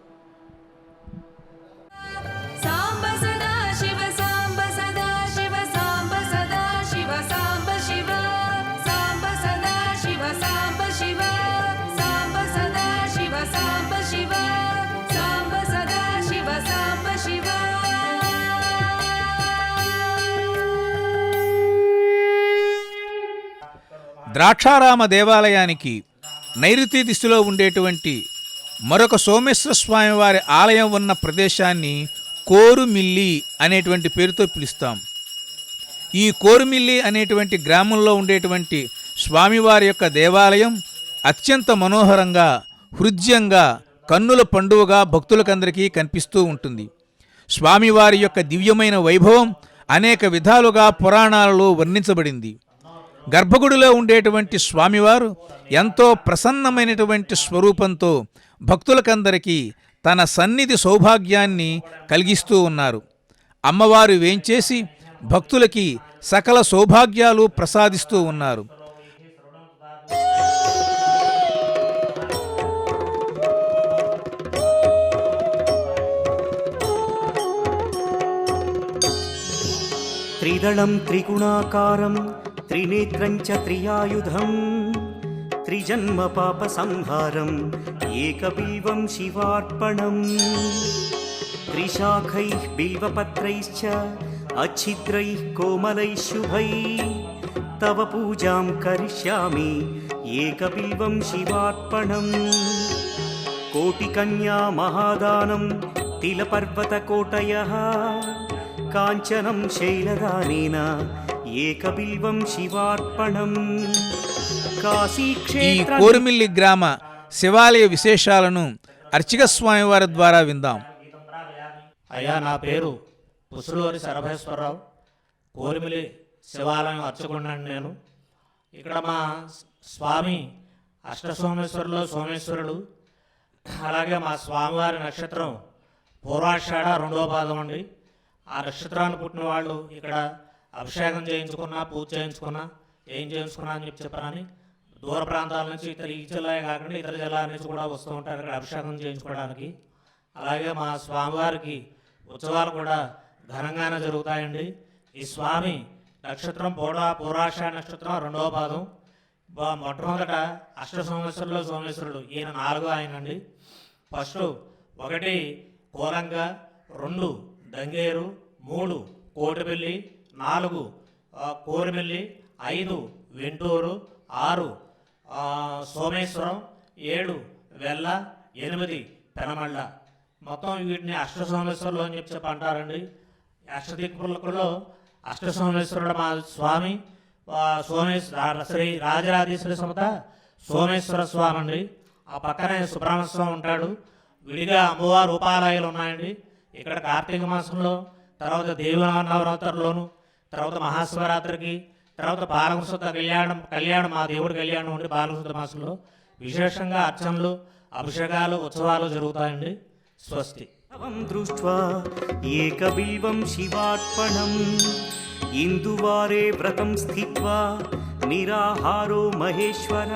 సాంబ సదా శివ సాంబ సదా శివ సాంబ సదా శివ సాంబ శివ సాంబ సదా శివ సాంబ శివ సాంబ సదా శివ సాంబ శివ సాంబ సదా శివ సాంబ శివ. ద్రాక్షారామ దేవాలయానికి నైరుతి దిశలో ఉండేటువంటి మరొక సోమేశ్వర స్వామివారి ఆలయం ఉన్న ప్రదేశాన్ని కోరుమిల్లి అనేటువంటి పేరుతో పిలుస్తాం. ఈ కోరుమిల్లి అనేటువంటి గ్రామంలో ఉండేటువంటి స్వామివారి యొక్క దేవాలయం అత్యంత మనోహరంగా, హృద్యంగా, కన్నుల పండువగా భక్తులకందరికీ కనిపిస్తూ ఉంటుంది. స్వామివారి యొక్క దివ్యమైన వైభవం అనేక విధాలుగా పురాణాలలో వర్ణించబడింది. గర్భగుడిలో ఉండేటువంటి స్వామివారు ఎంతో ప్రసన్నమైనటువంటి స్వరూపంతో భక్తులకందరికీ తన సన్నిధి సౌభాగ్యాన్ని కలిగిస్తూ ఉన్నారు. అమ్మవారు వేంచేసి భక్తులకి సకల సౌభాగ్యాలు ప్రసాదిస్తూ ఉన్నారు. త్రిదళం త్రిగుణాకారం త్రినేత్రం చ త్రియాయుధం త్రిజన్మ పాప సంహారం ఏకబిల్వం శివార్పణం త్రిశాఖైః బిల్వపత్రైశ్చ అచ్ఛిద్రైః కోమలైః శుభైః తవ పూజాం కరిష్యామి ఏకబిల్వం శివార్పణం కోటికన్యా మహాదానం తిలపర్వతకోటయః కాంచనం శైలదానేన ఏకబిల్వం శివార్పణం. ఈ కోరుమిల్లి గ్రామ శివాలయ విశేషాలను అర్చక స్వామి వారి ద్వారా విందాం. అయ్యా, నా పేరు పుసులూరి శరభేశ్వరరావు. కోరిమిలి శివాలయం అర్చకుడినండి నేను. ఇక్కడ మా స్వామి అష్టసోమేశ్వరులో సోమేశ్వరుడు. అలాగే మా స్వామివారి నక్షత్రం పూర్వాషాఢ 2వ పాదం అండి. ఆ నక్షత్రాన్ని పుట్టిన వాళ్ళు ఇక్కడ అభిషేకం చేయించుకున్నా, పూజ చేయించుకున్నా, ఏం చేయించుకున్నా అని చెప్పారని దూర ప్రాంతాల నుంచి ఈ జిల్లా కాకుండా ఇతర జిల్లాల నుంచి కూడా వస్తూ ఉంటారు ఇక్కడ అభిషేకం చేయించుకోవడానికి. అలాగే మా స్వామివారికి ఉత్సవాలు కూడా ఘనంగానే జరుగుతాయండి. ఈ స్వామి నక్షత్రం పూర్వాషాఢ నక్షత్రం 2వ పాదం. మొట్టమొదట అష్టసోమేశ్వరులో సోమేశ్వరుడు, ఈయన 4వ ఆయన అండి. ఫస్ట్ 1 కోలంగ, 2 దంగేరు, 3 కోటిపల్లి, 4 కోరిమిల్లి, 5 వెంటూరు, 6 సోమేశ్వరం, 7 వెల్ల, 8 పెనమళ్ళ. మొత్తం వీటిని అష్టసోమేశ్వరులు అని చెప్పి అంటారండి. అష్టదిక్కులలో అష్టసోమేశ్వరుడు మా స్వామి శ్రీ రాజరాజేశ్వరి సమత సోమేశ్వర స్వామి అండి. ఆ పక్కనే సుబ్రహ్మణ్య స్వామి ఉంటాడు. విడిగా అమ్మవారి ఉపాలయాలు ఉన్నాయండి. ఇక్కడ కార్తీక మాసంలో, తర్వాత దేవి నవరాత్రుల్లోను, తర్వాత మహాశివరాత్రికి, తర్వాత పాలకుశుద్ధ కళ్యాణం మా దేవుడి కళ్యాణం ఉండి పాలకుశుద్ధ మాసంలో విశేషంగా అర్చనలు, అభిషేకాలు, ఉత్సవాలు జరుగుతాయండి. స్వస్తి. దృష్ట్వా ఏకబిల్వం శివార్పణం ఇందువారే వ్రతం స్థిత్వా నిరాహారో మహేశ్వర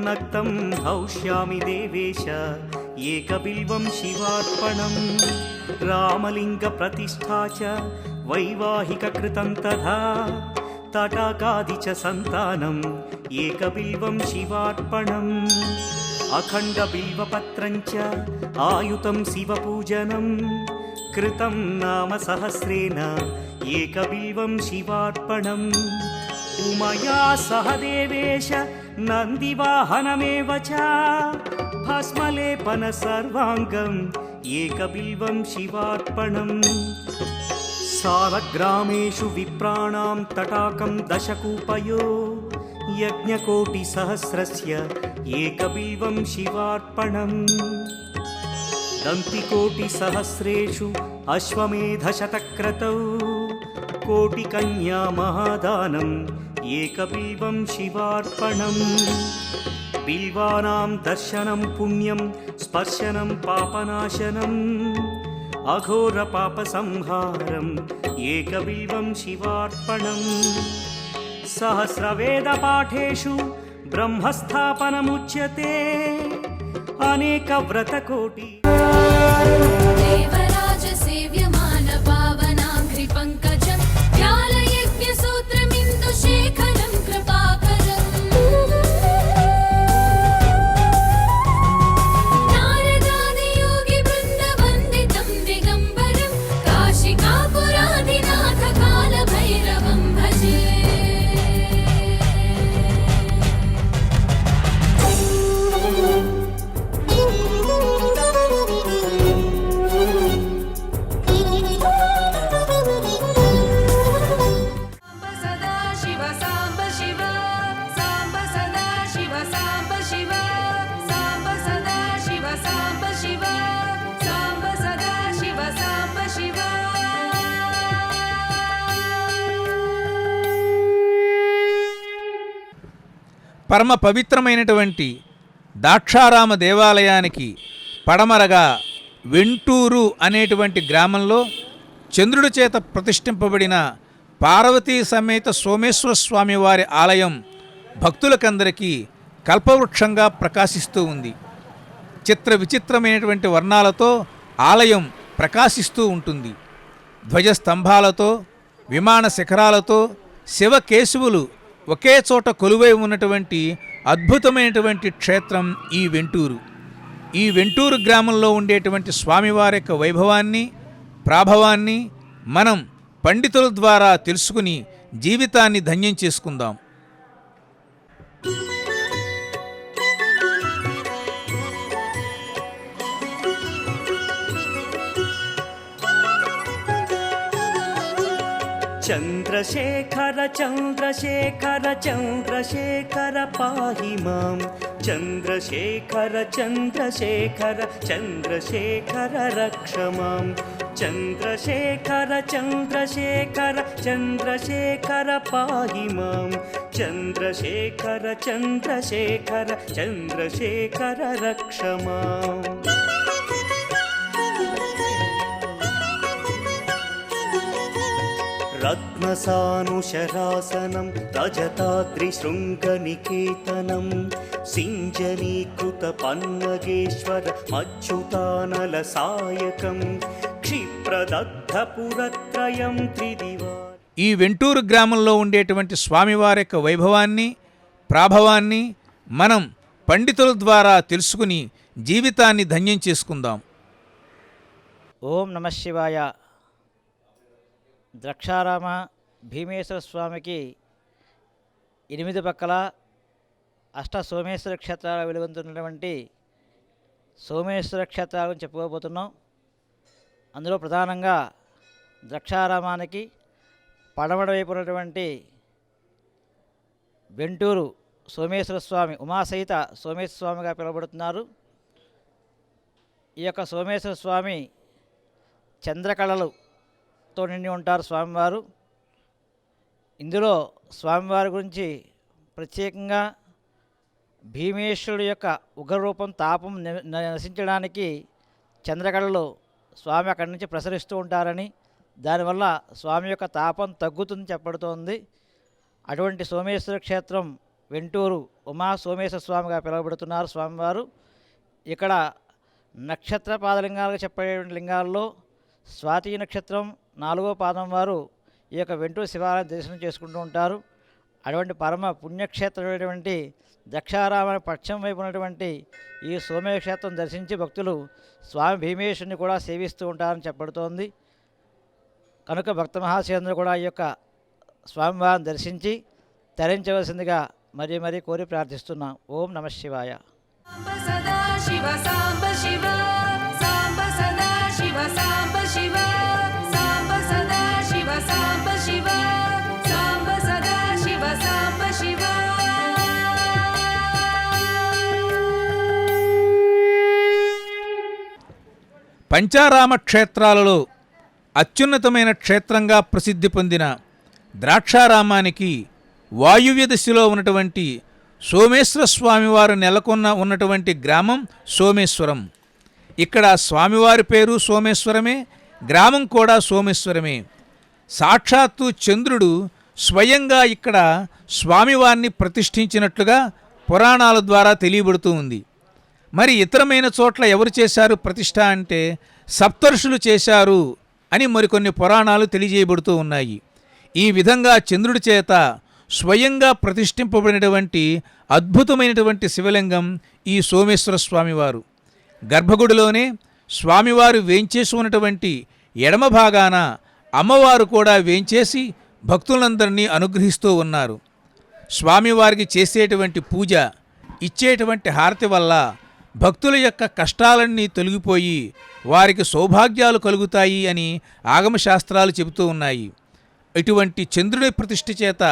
నక్తం హౌష్యామి దేవేశ ఏకబిల్వం శివార్పణం రామలింగ ప్రతిష్ఠా చ వైవాహిక కృతం తథా తటాకాది చ సంతానం ఏకబిల్వం శివార్పణం అఖండ బిల్వపత్రం చ ఆయుతం శివపూజనం కృతం నామ సహస్రేణ ఏకబిల్వం శివార్పణం ఉమయా సహ దేవేశ నందివాహనమేవ చ భస్మలేపన సర్వాంగం ఏకబిల్వం శివార్పణం సాలగ్రామేషు విప్రాణాం తటాకం దశకూపయో యజ్ఞకోటి సహస్రస్య ఏకబిల్వం శివార్పణం దంతికోటి సహస్రేషు అశ్వమేధశతక్రతౌ కోటికన్యా మహాదానం ఏకబిల్వం శివార్పణం బిల్వానాం దర్శనం పుణ్యం స్పర్శనం పాపనాశనం అఘోర పాప సంహారం ఏకబిల్వం శివార్పణం సహస్రవేద పాఠేషు బ్రహ్మస్థాపనముచ్యతే అనేక వ్రతకోటి देवराज सेव्यमान पावनाङ्घ्रि पङ्कजं ज्ञालयज्ञसूत्रमिन्दुशेखरं कृपाकरम् नारदादियोगि वृन्दवन्दितं दिगम्बरं काशिकापुराधिनाथ कालभैरवं भजे పరమ పవిత్రమైనటువంటి దాక్షారామ దేవాలయానికి పడమరగా వెంటూరు అనేటువంటి గ్రామంలో చంద్రుడి చేత ప్రతిష్ఠింపబడిన పార్వతీ సమేత సోమేశ్వర స్వామి వారి ఆలయం భక్తులకందరికీ కల్పవృక్షంగా ప్రకాశిస్తూ ఉంది. చిత్ర విచిత్రమైనటువంటి వర్ణాలతో ఆలయం ప్రకాశిస్తూ ఉంటుంది. ధ్వజస్తంభాలతో, విమాన శిఖరాలతో శివకేశవులు ఒకే చోట కొలువై ఉన్నటువంటి అద్భుతమైనటువంటి క్షేత్రం ఈ వెంటూరు. ఈ వెంటూరు గ్రామంలో ఉండేటువంటి స్వామివారి యొక్క వైభవాన్ని, ప్రాభవాన్ని మనం పండితుల ద్వారా తెలుసుకుని జీవితాన్ని ధన్యం చేసుకుందాం. చంద్రశేఖర చంద్రశేఖర చంద్రశేఖర పాహి మాం చంద్రశేఖర చంద్రశేఖర చంద్రశేఖర రక్ష మాం చంద్రశేఖర చంద్రశేఖర చంద్రశేఖర పాహి మాం చంద్రశేఖర చంద్రశేఖర చంద్రశేఖర రక్ష మాం. రత్నసానుశరాసనం రజతాద్రిశృంగనికేతనం సింజనీకృత పన్నగేశ్వర మచ్యుతానల సాయకం క్షిప్రదగ్ధపురత్రయం త్రిదివా. ఈ వెంటూరు గ్రామంలో ఉండేటువంటి స్వామివారి యొక్క వైభవాన్ని ప్రాభవాన్ని మనం పండితుల ద్వారా తెలుసుకుని జీవితాన్ని ధన్యం చేసుకుందాం. ఓం నమ శివాయ. ద్రాక్షారామ భీమేశ్వర స్వామికి 8 పక్కల అష్ట సోమేశ్వర క్షేత్రాల వెలుగొందుతున్నటువంటి సోమేశ్వర క్షేత్రాలను చెప్పుకోబోతున్నాం. అందులో ప్రధానంగా ద్రాక్షారామానికి పడమడ వైపు ఉన్నటువంటి వెంటూరు సోమేశ్వర స్వామి ఉమాసహిత సోమేశ్వర స్వామిగా పిలువబడుతున్నారు. ఈ యొక్క సోమేశ్వర స్వామి చంద్రకళలతో నిండి ఉంటారు స్వామివారు. ఇందులో స్వామివారి గురించి ప్రత్యేకంగా భీమేశ్వరుడు యొక్క ఉగ్రరూపం తాపం నశించడానికి చంద్రకళలు స్వామి అక్కడి నుంచి ప్రసరిస్తూ ఉంటారని, దానివల్ల స్వామి యొక్క తాపం తగ్గుతుంది చెప్పబడుతోంది. అటువంటి సోమేశ్వర క్షేత్రం వెంటూరు ఉమా సోమేశ్వర స్వామిగా పిలువబడుతున్నారు స్వామివారు. ఇక్కడ నక్షత్ర పాదలింగాలుగా చెప్పేటువంటి లింగాల్లో స్వాతి నక్షత్రం 4వ పాదం వారు ఈ యొక్క వెంటూరు శివాలయం దర్శనం చేసుకుంటూ ఉంటారు. అటువంటి పరమ పుణ్యక్షేత్రమైనటువంటి ద్రాక్షారామ పశ్చిమ వైపు ఉన్నటువంటి ఈ సోమేశ్వర క్షేత్రం దర్శించి భక్తులు స్వామి భీమేశ్వరుని కూడా సేవిస్తూ ఉంటారని చెప్పబడుతోంది. కనుక భక్త మహాశయులందరూ కూడా ఈ యొక్క స్వామివారిని దర్శించి తరించవలసిందిగా మరీ మరీ కోరి ప్రార్థిస్తున్నాం. ఓం నమ శివాయ. సాంబ సదా శివ సాంబ శివ సాంబ సదా శివ సాంబ శివ సాంబ సదా శివ సాంబ శివ సాంబ సదా శివ సాంబ శివ. పంచారామ క్షేత్రాలలో అత్యున్నతమైన క్షేత్రంగా ప్రసిద్ధి పొందిన ద్రాక్షారామానికి వాయువ్య దిశలో ఉన్నటువంటి సోమేశ్వర స్వామివారు ఉన్నటువంటి గ్రామం సోమేశ్వరం. ఇక్కడ స్వామివారి పేరు సోమేశ్వరమే, గ్రామం కూడా సోమేశ్వరమే. సాక్షాత్తు చంద్రుడు స్వయంగా ఇక్కడ స్వామివారిని ప్రతిష్ఠించినట్లుగా పురాణాల ద్వారా తెలియబడుతూ ఉంది. మరి ఇతరమైన చోట్ల ఎవరు చేశారు ప్రతిష్ఠ అంటే సప్తర్షులు చేశారు అని మరికొన్ని పురాణాలు తెలియజేయబడుతూ ఉన్నాయి. ఈ విధంగా చంద్రుడి చేత స్వయంగా ప్రతిష్ఠింపబడినటువంటి అద్భుతమైనటువంటి శివలింగం ఈ సోమేశ్వర స్వామివారు. గర్భగుడిలోనే స్వామివారు వేంచేసి ఉన్నటువంటి ఎడమ భాగాన అమ్మవారు కూడా వేంచేసి భక్తులందరినీ అనుగ్రహిస్తూ ఉన్నారు. స్వామివారికి చేసేటువంటి పూజ, ఇచ్చేటువంటి హారతి వల్ల భక్తుల యొక్క కష్టాలన్నీ తొలగిపోయి వారికి సౌభాగ్యాలు కలుగుతాయి అని ఆగమశాస్త్రాలు చెబుతూ ఉన్నాయి. ఇటువంటి చంద్రుడి ప్రతిష్ఠ చేత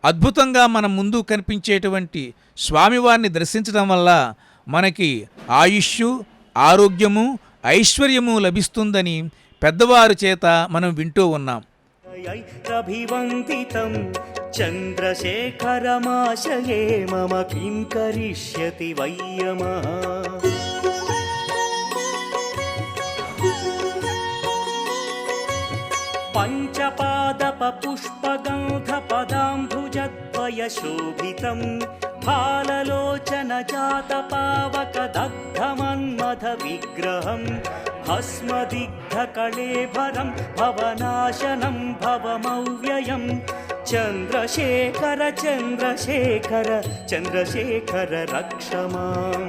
అద్భుతంగా మన ముందు కనిపించేటువంటి స్వామివారిని దర్శించడం వల్ల మనకి ఆయుష్షు, ఆరోగ్యము, ఐశ్వర్యము లభిస్తుందని పెద్దవారి చేత మనం వింటూ ఉన్నాం. అభివందితం చంద్రశేఖరమాశయే మమ కిం కరిష్యతి వయ్యమః. పంచపాదప పుష్పగంధ పదాంబుజద్వయ శోభితం ఫాలలోచన జాత పావక దగ్ధమన్మథ విగ్రహం భస్మదిగ్ధ కళేభరం భవనాశనం భవమవ్యయం చంద్రశేఖర చంద్రశేఖర చంద్రశేఖర రక్ష మాం.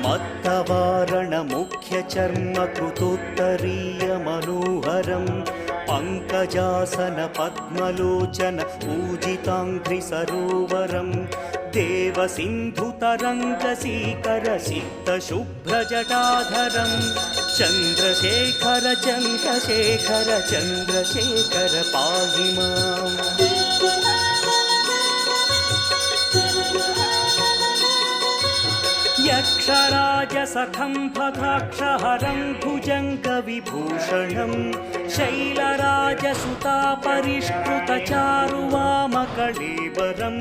మత్తవారణ ముఖ్య చర్మ కృతోత్తరీయ మనోహరం పంకజాసన పద్మలోచన పూజితాంఘ్రి సరోవరం దేవ సింధు తరంగ సీకర సిద్ధ శుభ్ర జటాధరం చంద్రశేఖర చంద్రశేఖర చంద్రశేఖర పాహి మాం. यक्षराजसखं फकाक्षहरं भुजङ्गविभूषणं शैलराजसुतापरिष्कृतचारुवामकळेबरं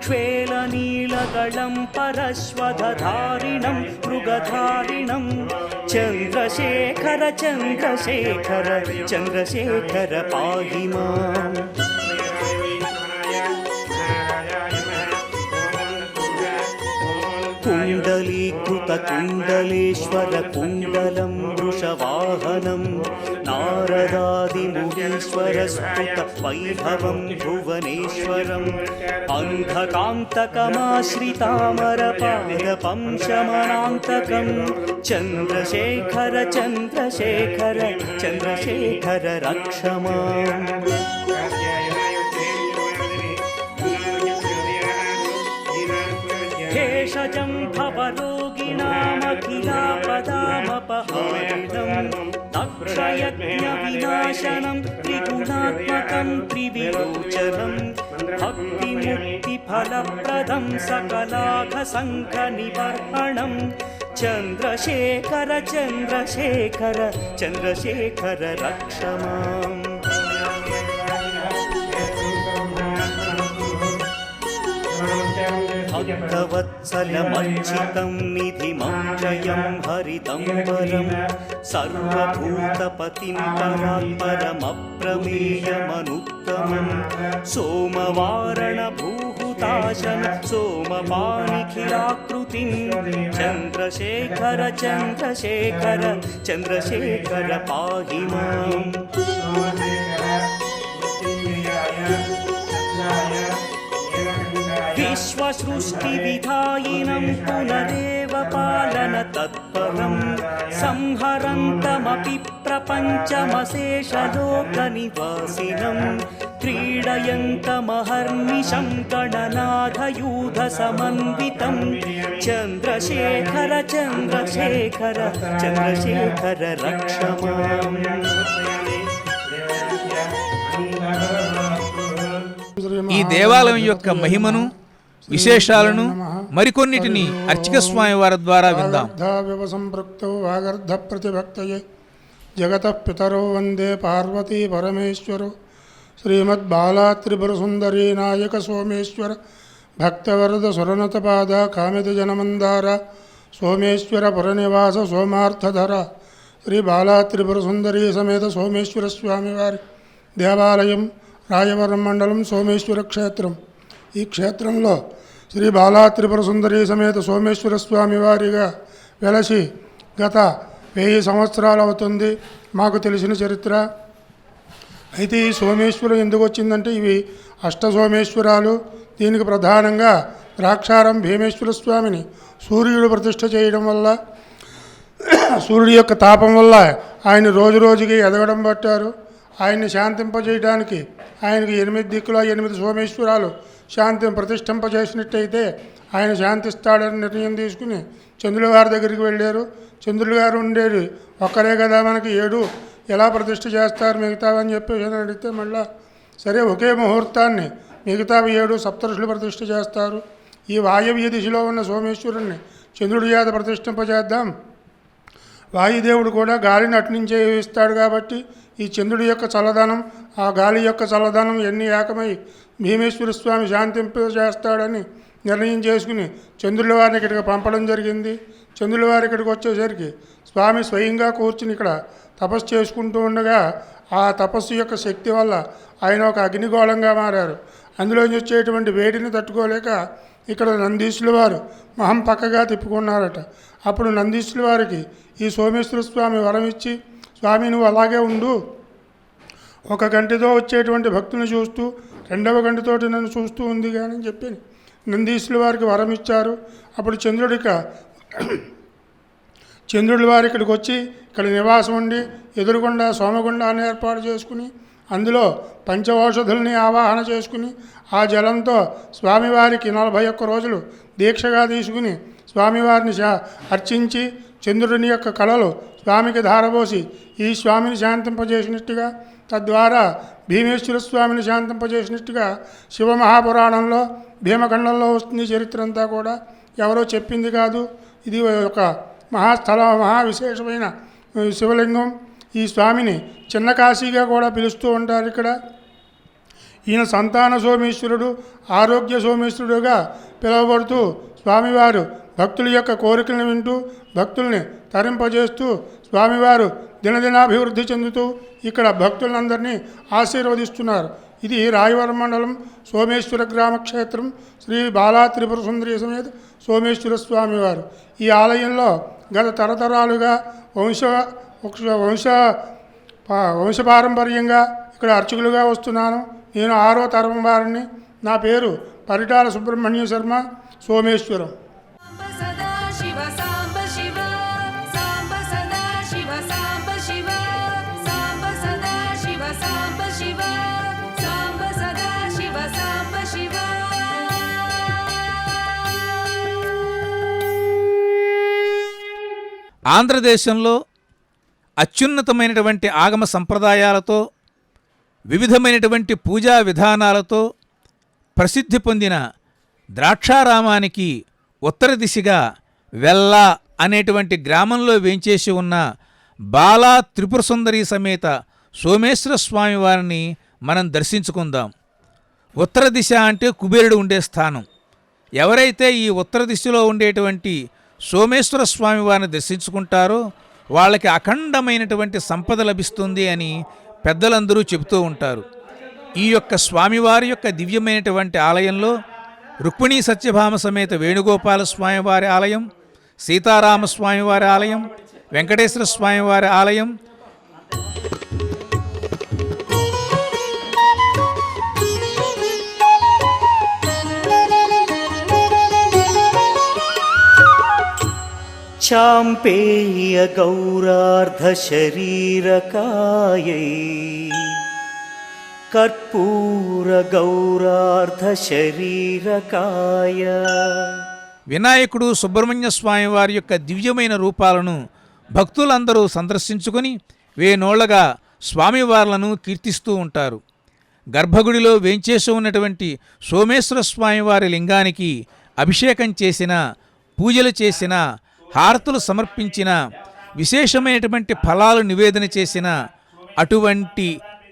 क्ष्वेलनीलगलं परश्वधारिणं मृगधारिणं चन्द्रशेखर चन्द्रशेखर चन्द्रशेखर पाहि माम्। कुण्डलीकृतकुण्डलेश्वर कुण्डलं वृषवाहनं नारदादिमुनीश्वर स्तुत वैभवं भुवनेश्वरम् अन्धकान्तकमाश्रितामरपादपं शमनान्तकं चन्द्रशेखर चन्द्रशेखर चन्द्रशेखर रक्ष माम्। भेषजं भवरोगिणामखिलापदामपहारिणं दक्षयज्ञविनाशनं त्रिगुणात्मकं त्रिविलोचनं भक्तिमुक्तिफलप्रदं सकलाघसङ्घनिवर्हणं चन्द्रशेखर चन्द्रशेखर चन्द्रशेखर रक्ष माम्। भक्तवत्सलमर्चितं निधिमक्षयं हरिदम्बरं सर्वभूतपतिं परात्परमप्रमेयमनुत्तमं सोमवारणभूहुताशन सोमपानिखिलाकृतिं चन्द्रशेखर चन्द्रशेखर चन्द्रशेखर पाहि माम्। विश्वसृष्टिविधायिनं पुनरेव पालन तत्परं संहरन्तमपि प्रपञ्चमशेषलोकनिवासिनं क्रीडयन्तमहर्निशं गणनाथयूधसमन्वितं चन्द्रशेखर चन्द्रशेखर चन्द्रशेखर रक्ष माम्। ఈ దేవాలయం యొక్క మహిమను విశేషాలను మరికొన్నిటిని అర్చక స్వామి వారి ద్వారా విందాం. సంపృక్తౌ వాగర్ధ ప్రతిభక్తయే జగతః పితరౌ వందే పార్వతీ పరమేశ్వరౌ శ్రీమద్బాలా త్రిపుర సుందరీ నాయక సోమేశ్వర భక్తవరద సురనతపాద కామిత జనమందార సోమేశ్వర పురనివాస సోమార్థధర శ్రీ బాలా త్రిపుర సుందరీ సమేత సోమేశ్వర స్వామివారి దేవాలయం రాయవరం మండలం సోమేశ్వర క్షేత్రం. ఈ క్షేత్రంలో శ్రీ బాలా త్రిపుర సుందరీ సమేత సోమేశ్వర స్వామి వారిగా వెలసి గత 1000 సంవత్సరాలు అవుతుంది మాకు తెలిసిన చరిత్ర. అయితే ఈ సోమేశ్వరం ఎందుకు వచ్చిందంటే ఇవి అష్టసోమేశ్వరాలు. దీనికి ప్రధానంగా ద్రాక్షారం భీమేశ్వర స్వామిని సూర్యుడు ప్రతిష్ఠ చేయడం వల్ల సూర్యుడి యొక్క తాపం వల్ల ఆయన రోజు రోజుకి ఎదగడం పట్టారు. ఆయన్ని శాంతింపజేయడానికి ఆయనకి 8 దిక్కుల 8 సోమేశ్వరాలు ప్రతిష్ఠింపజేసినట్టయితే ఆయన శాంతిస్తాడని నిర్ణయం తీసుకుని చంద్రుల గారి దగ్గరికి వెళ్ళారు. చంద్రులు గారు ఉండేది ఒక్కరే కదా, మనకి 7 ఎలా ప్రతిష్ఠ చేస్తారు మిగతావని చెప్పేసి అడిగితే మళ్ళా సరే ఒకే ముహూర్తాన్ని మిగతావి 7 సప్తఋషులు ప్రతిష్ఠ చేస్తారు. ఈ వాయవ్య దిశలో ఉన్న సోమేశ్వరుణ్ణి చంద్రుడి చేత ప్రతిష్ఠింపజేద్దాం. వాయుదేవుడు కూడా గాలిని అట్నుంచే ఇస్తాడు కాబట్టి ఈ చంద్రుడి యొక్క చల్లదనం ఆ గాలి యొక్క చల్లదనం ఎన్ని ఏకమై భీమేశ్వర స్వామి శాంతింపజేస్తాడని నిర్ణయం చేసుకుని చంద్రుల వారిని ఇక్కడికి పంపడం జరిగింది. చంద్రుల వారి ఇక్కడికి వచ్చేసరికి స్వామి స్వయంగా కూర్చుని ఇక్కడ తపస్సు చేసుకుంటూ ఉండగా ఆ తపస్సు యొక్క శక్తి వల్ల ఆయన ఒక అగ్నిగోళంగా మారారు. అందులోంచి వచ్చేటువంటి వేడిని తట్టుకోలేక ఇక్కడ నందీశుల వారు మొహం పక్కగా తిప్పుకున్నారట. అప్పుడు నందీశుల వారికి ఈ సోమేశ్వర స్వామి వరం ఇచ్చి, స్వామి నువ్వు అలాగే ఉండు, ఒక కంటితో వచ్చేటువంటి భక్తుని చూస్తూ రెండవ కంటితోటి నన్ను చూస్తూ ఉంది కానీ చెప్పి నందీశుల వారికి వరం ఇచ్చారు. అప్పుడు చంద్రుడి వారి ఇక్కడికి వచ్చి ఇక్కడ నివాసం ఉండి ఎదురుగుండా సోమగుండాన్ని ఏర్పాటు చేసుకుని అందులో పంచౌషధుల్ని ఆవాహన చేసుకుని ఆ జలంతో స్వామివారికి 41 రోజులు దీక్షగా తీసుకుని స్వామివారిని అర్చించి చంద్రుడిని యొక్క కళలు స్వామికి ధారపోసి ఈ స్వామిని శాంతింపజేసినట్టుగా, తద్వారా భీమేశ్వర స్వామిని శాంతింపజేసినట్టుగా శివమహాపురాణంలో భీమఖండంలో వస్తుంది. చరిత్ర అంతా కూడా ఎవరో చెప్పింది కాదు. ఇది ఒక మహా విశేషమైన శివలింగం. ఈ స్వామిని చిన్న కాశీగా కూడా పిలుస్తూ ఉంటారు. ఇక్కడ ఈయన సంతాన సోమేశ్వరుడు, ఆరోగ్య సోమేశ్వరుడుగా పిలువబడుతూ స్వామివారు భక్తుల యొక్క కోరికలను వింటూ భక్తుల్ని తరింపజేస్తూ స్వామివారు దినదినాభివృద్ధి చెందుతూ ఇక్కడ భక్తులందరినీ ఆశీర్వదిస్తున్నారు. ఇది రాయవరం మండలం సోమేశ్వర గ్రామక్షేత్రం శ్రీ బాలా త్రిపుర సుందరి సమేత సోమేశ్వర స్వామివారు. ఈ ఆలయంలో గత తరతరాలుగా వంశపారంపర్యంగా ఇక్కడ అర్చకులుగా వస్తున్నాను. నేను 6వ తరం వారిని. నా పేరు పరిటాల సుబ్రహ్మణ్య శర్మ, సోమేశ్వరం. సదా శివ సాంబ శివ సాంబ సదా శివ సాంబ శివ సాంబ సదా శివ సాంబ శివ సాంబ సదా శివ సాంబ శివ. ఆంధ్రదేశంలో అత్యున్నతమైనటువంటి ఆగమ సంప్రదాయాలతో వివిధమైనటువంటి పూజా విధానాలతో ప్రసిద్ధి పొందిన ద్రాక్షారామానికి ఉత్తర దిశగా వెల్ల అనేటువంటి గ్రామంలో వేంచేసి ఉన్న బాలా త్రిపుర సుందరి సమేత సోమేశ్వర స్వామి వారిని మనం దర్శించుకుందాం. ఉత్తర దిశ అంటే కుబేరుడు ఉండే స్థానం. ఎవరైతే ఈ ఉత్తర దిశలో ఉండేటువంటి సోమేశ్వర స్వామి వారిని దర్శించుకుంటారో వాళ్ళకి అఖండమైనటువంటి సంపద లభిస్తుంది అని పెద్దలందరూ చెబుతూ ఉంటారు. ఈ యొక్క స్వామివారి యొక్క దివ్యమైనటువంటి ఆలయంలో రుక్మిణీ సత్యభామ సమేత వేణుగోపాల స్వామివారి ఆలయం, సీతారామ స్వామివారి ఆలయం, వెంకటేశ్వర స్వామివారి ఆలయం, చాంపేయ గౌరార్ధ శరీరకాయై కర్పూర గౌరార్ధ శరీరకాయ. వినాయకుడు సుబ్రహ్మణ్య స్వామి వారి యొక్క దివ్యమైన రూపాలను భక్తులందరూ సందర్శించుకొని వేనోళ్లగా స్వామివార్లను కీర్తిస్తూ ఉంటారు. గర్భగుడిలో వేంచేసి ఉన్నటువంటి సోమేశ్వర స్వామివారి లింగానికి అభిషేకం చేసిన, పూజలు చేసిన, హారతులు సమర్పించిన, విశేషమైనటువంటి ఫలాలు నివేదన చేసిన, అటువంటి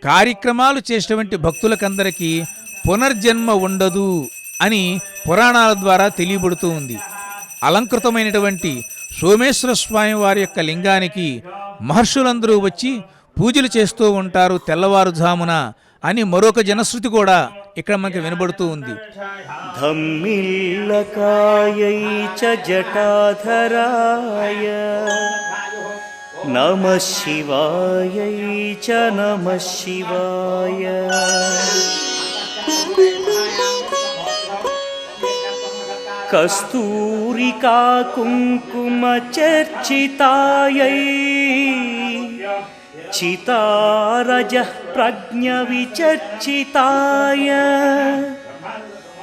కార్యక్రమాలు చేసేటువంటి భక్తులకందరికీ పునర్జన్మ ఉండదు అని పురాణాల ద్వారా తెలియబడుతూ ఉంది. అలంకృతమైనటువంటి సోమేశ్వర స్వామి వారి యొక్క లింగానికి మహర్షులందరూ వచ్చి పూజలు చేస్తూ ఉంటారు తెల్లవారుజామున అని మరొక జనశ్రుతి కూడా ఇక్కడ మనకి వినబడుతూ ఉంది. ధమ్మిల్లకాయై చ జటాధరాయ నమః శివాయై చ నమః శివాయ. కస్తూరికా కుంకుమ చర్చితాయై చితారజ ప్రజ్ఞ విచర్చితాయ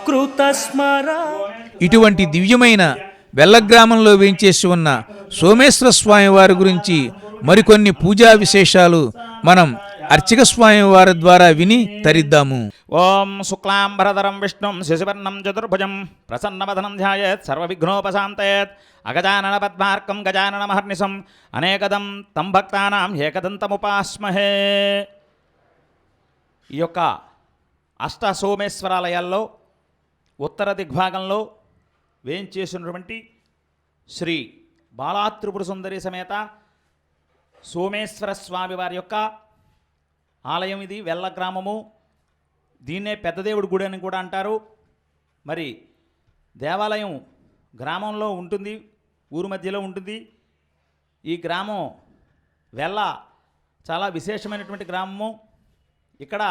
కృతస్మరా. ఇటువంటి దివ్యమైన వెల్లగ్రామంలో వేంచేసి ఉన్న సోమేశ్వర స్వామి వారి గురించి మరికొన్ని పూజా విశేషాలు మనం అర్చక స్వామి వారి ద్వారా విని తరిద్దాము. ఓం శుక్లాంబరధరం విష్ణుం శశివర్ణం చతుర్భుజం ప్రసన్నవదనం ధ్యాయేత్ సర్వవిఘ్నోపశాంతయేత్ అగజానన పద్మార్కం గజాననమహర్నిశం అనేకదం తం భక్తానాం ఏకదంతముపాస్మహే. ఈ యొక్క అష్ట సోమేశ్వరాలయాల్లో ఉత్తర దిగ్భాగంలో వేంచేసినటువంటి శ్రీ బాలా త్రిపుర సుందరి సమేత సోమేశ్వర స్వామి వారి యొక్క ఆలయం ఇది. వెల్ల గ్రామము. దీన్నే పెద్దదేవుడి గుడి అని కూడా అంటారు. మరి దేవాలయం గ్రామంలో ఉంటుంది, ఊరు మధ్యలో ఉంటుంది. ఈ గ్రామం వెల్ల చాలా విశేషమైనటువంటి గ్రామము. ఇక్కడ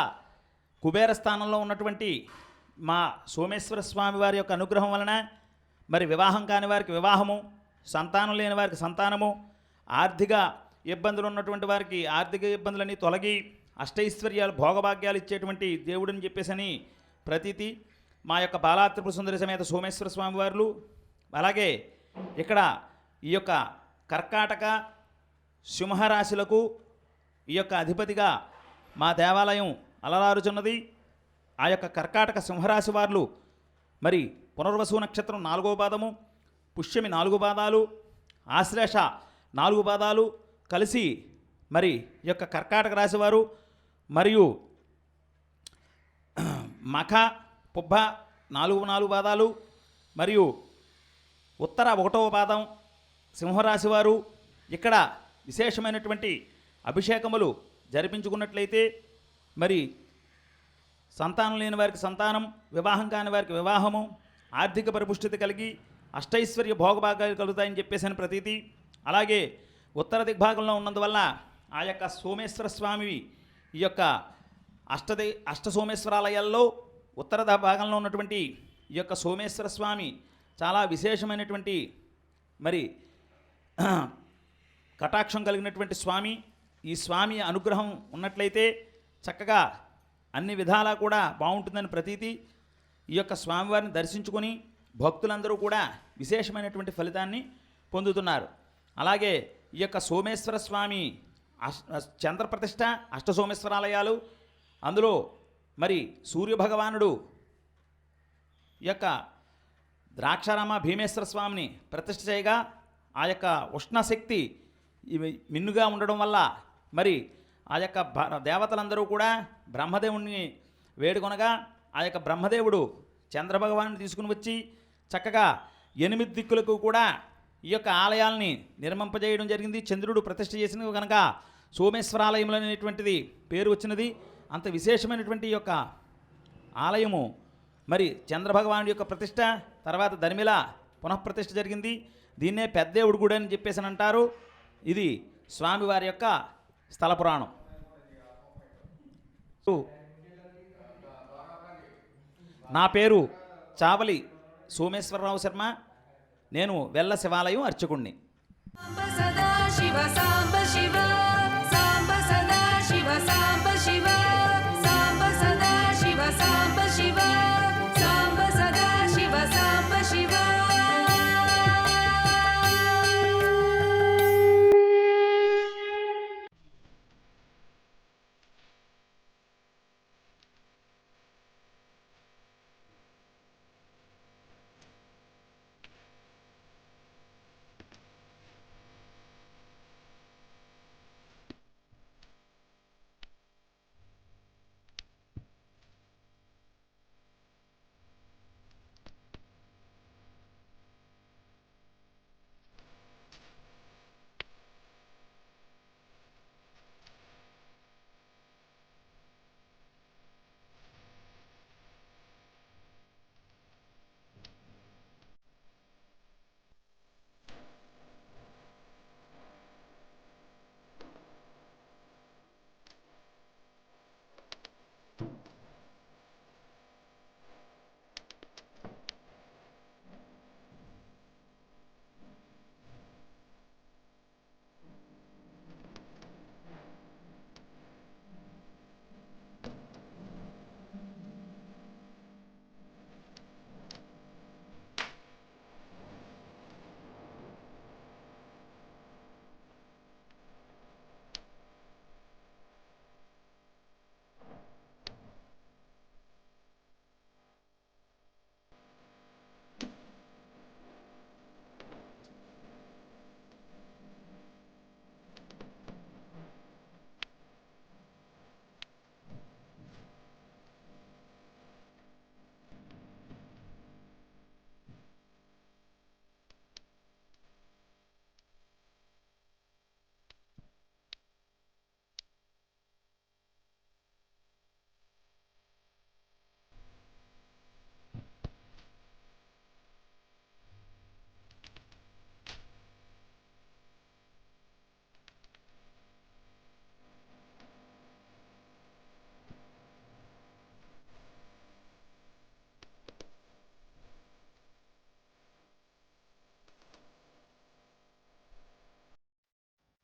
కుబేర స్థానంలో ఉన్నటువంటి మా సోమేశ్వర స్వామి వారి యొక్క అనుగ్రహం వలన మరి వివాహం కాని వారికి వివాహము, సంతానం లేని వారికి సంతానము, ఆర్థిక ఇబ్బందులు ఉన్నటువంటి వారికి ఆర్థిక ఇబ్బందులన్నీ తొలగి అష్టైశ్వర్యాలు భోగభాగ్యాలు ఇచ్చేటువంటి దేవుడని చెప్పేసని ప్రతీతి. మా యొక్క బాలా త్రిపుర సుందరి సమేత సోమేశ్వర స్వామి వారు. అలాగే ఇక్కడ ఈ యొక్క కర్కాటక సింహరాశులకు ఈ యొక్క అధిపతిగా మా దేవాలయం అలరారుచున్నది. ఆ యొక్క కర్కాటక సింహరాశి వారు మరి పునర్వసు నక్షత్రం 4వ పాదము, పుష్యమి 4 పాదాలు, ఆశ్లేష 4 పాదాలు కలిసి మరి ఈ యొక్క కర్కాటక రాశివారు, మరియు మఖ పుబ్బ 4 పాదాలు, మరియు ఉత్తర 1వ పాదం సింహరాశి వారు ఇక్కడ విశేషమైనటువంటి అభిషేకములు జరిపించుకున్నట్లయితే మరి సంతానం లేని వారికి సంతానం, వివాహం కాని వారికి వివాహము, ఆర్థిక పరిపుష్టిత కలిగి అష్టైశ్వర్య భోగభాగాలు కలుగుతాయని చెప్పేసిన ప్రతీతి. అలాగే ఉత్తర దిగ్భాగంలో ఉన్నందువల్ల ఆ యొక్క సోమేశ్వర స్వామి ఈ యొక్క అష్ట సోమేశ్వరాలయాల్లో ఉత్తర భాగంలో ఉన్నటువంటి ఈ యొక్క సోమేశ్వర స్వామి చాలా విశేషమైనటువంటి మరి కటాక్షం కలిగినటువంటి స్వామి. ఈ స్వామి అనుగ్రహం ఉన్నట్లయితే చక్కగా అన్ని విధాలా కూడా బాగుంటుందని ప్రతీతి. ఈ యొక్క స్వామివారిని దర్శించుకొని భక్తులందరూ కూడా విశేషమైనటువంటి ఫలితాన్ని పొందుతున్నారు. అలాగే ఈ యొక్క సోమేశ్వర స్వామి చంద్రప్రతిష్ఠ అష్ట సోమేశ్వరాలయాలు, అందులో మరి సూర్యభగవానుడు ఈ యొక్క ద్రాక్షారామ భీమేశ్వర స్వామిని ప్రతిష్ఠ చేయగా ఆ యొక్క ఉష్ణశక్తి మిన్నుగా ఉండడం వల్ల మరి ఆ యొక్క దేవతలందరూ కూడా బ్రహ్మదేవుడిని వేడుకొనగా ఆ యొక్క బ్రహ్మదేవుడు చంద్రభగవాన్ని తీసుకుని వచ్చి చక్కగా 8 దిక్కులకు కూడా ఈ యొక్క ఆలయాల్ని నిర్మింపజేయడం జరిగింది. చంద్రుడు ప్రతిష్ఠ చేసినవి కనుక సోమేశ్వరాలయంలో అనేటువంటిది పేరు వచ్చినది. అంత విశేషమైనటువంటి ఈ యొక్క ఆలయము మరి చంద్రభగవానుడి యొక్క ప్రతిష్ట, తర్వాత ధర్మిల పునఃప్రతిష్ఠ జరిగింది. దీన్నే పెద్దేవుడు గుడి అని చెప్పేసి అంటారు. ఇది స్వామివారి యొక్క స్థల పురాణం. నా పేరు చావలి సోమేశ్వరరావు శర్మ. నేను వెల్ల శివాలయం అర్చకుణ్ణి. సాంబ సదా శివ సాంబ శివ సాంబ సదా శివ సాంబ శివ సాంబ సదా శివ సాంబ శివ సాంబ సదా శివ సాంబ శివ.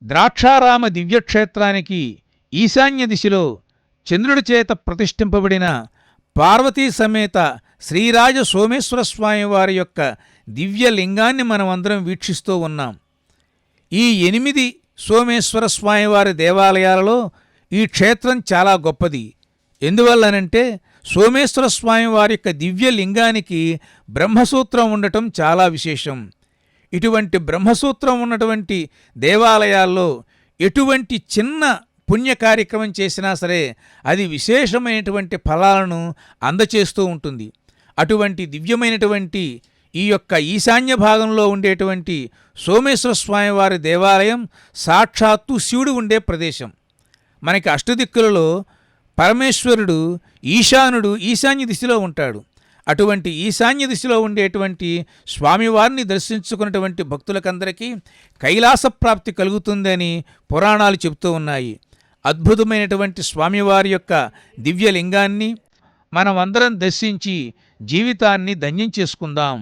ద్రాక్షారామ దివ్యక్షేత్రానికి ఈశాన్య దిశలో చంద్రుడి చేత ప్రతిష్ఠింపబడిన పార్వతీ సమేత శ్రీరాజ సోమేశ్వర స్వామి వారి యొక్క దివ్యలింగాన్ని మనమందరం వీక్షిస్తూ ఉన్నాం. ఈ 8 సోమేశ్వర స్వామివారి దేవాలయాలలో ఈ క్షేత్రం చాలా గొప్పది. ఎందువల్లనంటే సోమేశ్వర స్వామి వారి యొక్క దివ్యలింగానికి బ్రహ్మసూత్రం ఉండటం చాలా విశేషం. ఇటువంటి బ్రహ్మసూత్రం ఉన్నటువంటి దేవాలయాల్లో ఎటువంటి చిన్న పుణ్య కార్యక్రమం చేసినా సరే అది విశేషమైనటువంటి ఫలాలను అందచేస్తూ ఉంటుంది. అటువంటి దివ్యమైనటువంటి ఈ యొక్క ఈశాన్య భాగంలో ఉండేటువంటి సోమేశ్వర స్వామివారి దేవాలయం సాక్షాత్తు శివుడు ఉండే ప్రదేశం. మనకి అష్టదిక్కులలో పరమేశ్వరుడు ఈశాన్య దిశలో ఉంటాడు. అటువంటి ఈశాన్య దిశలో ఉండేటువంటి స్వామివారిని దర్శించుకున్నటువంటి భక్తులకందరికీ కైలాస ప్రాప్తి కలుగుతుందని పురాణాలు చెబుతూ ఉన్నాయి. అద్భుతమైనటువంటి స్వామివారి యొక్క దివ్యలింగాన్ని మనమందరం దర్శించి జీవితాన్ని ధన్యం చేసుకుందాం.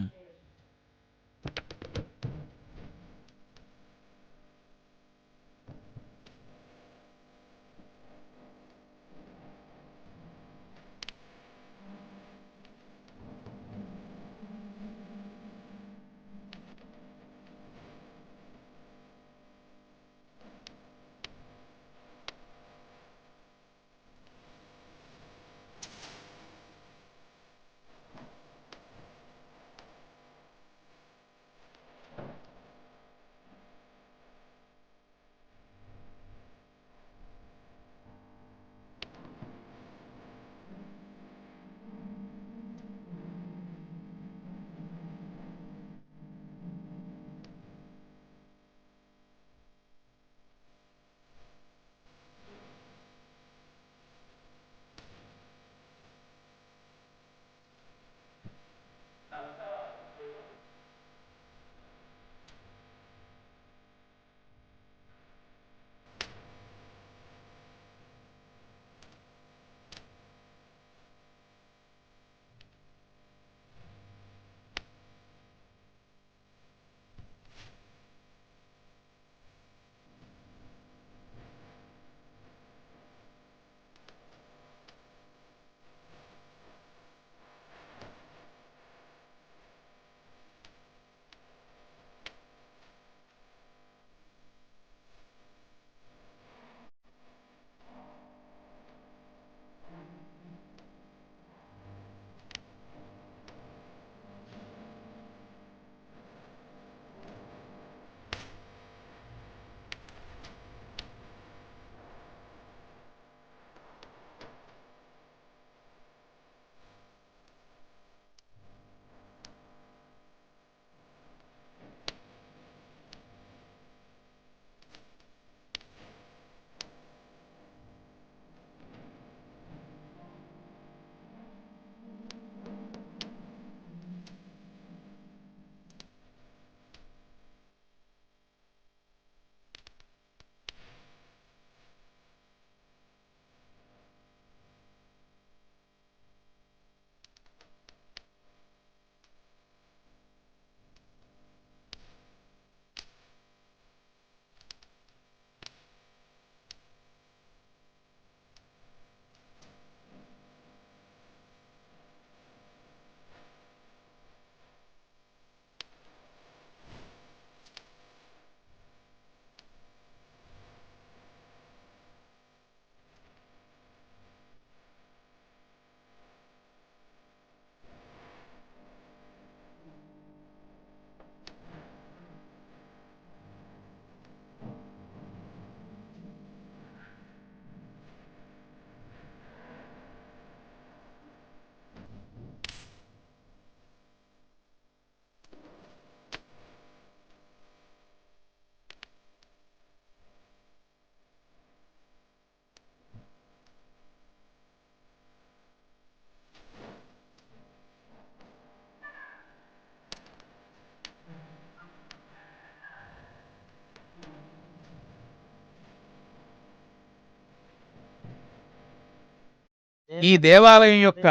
ఈ దేవాలయం యొక్క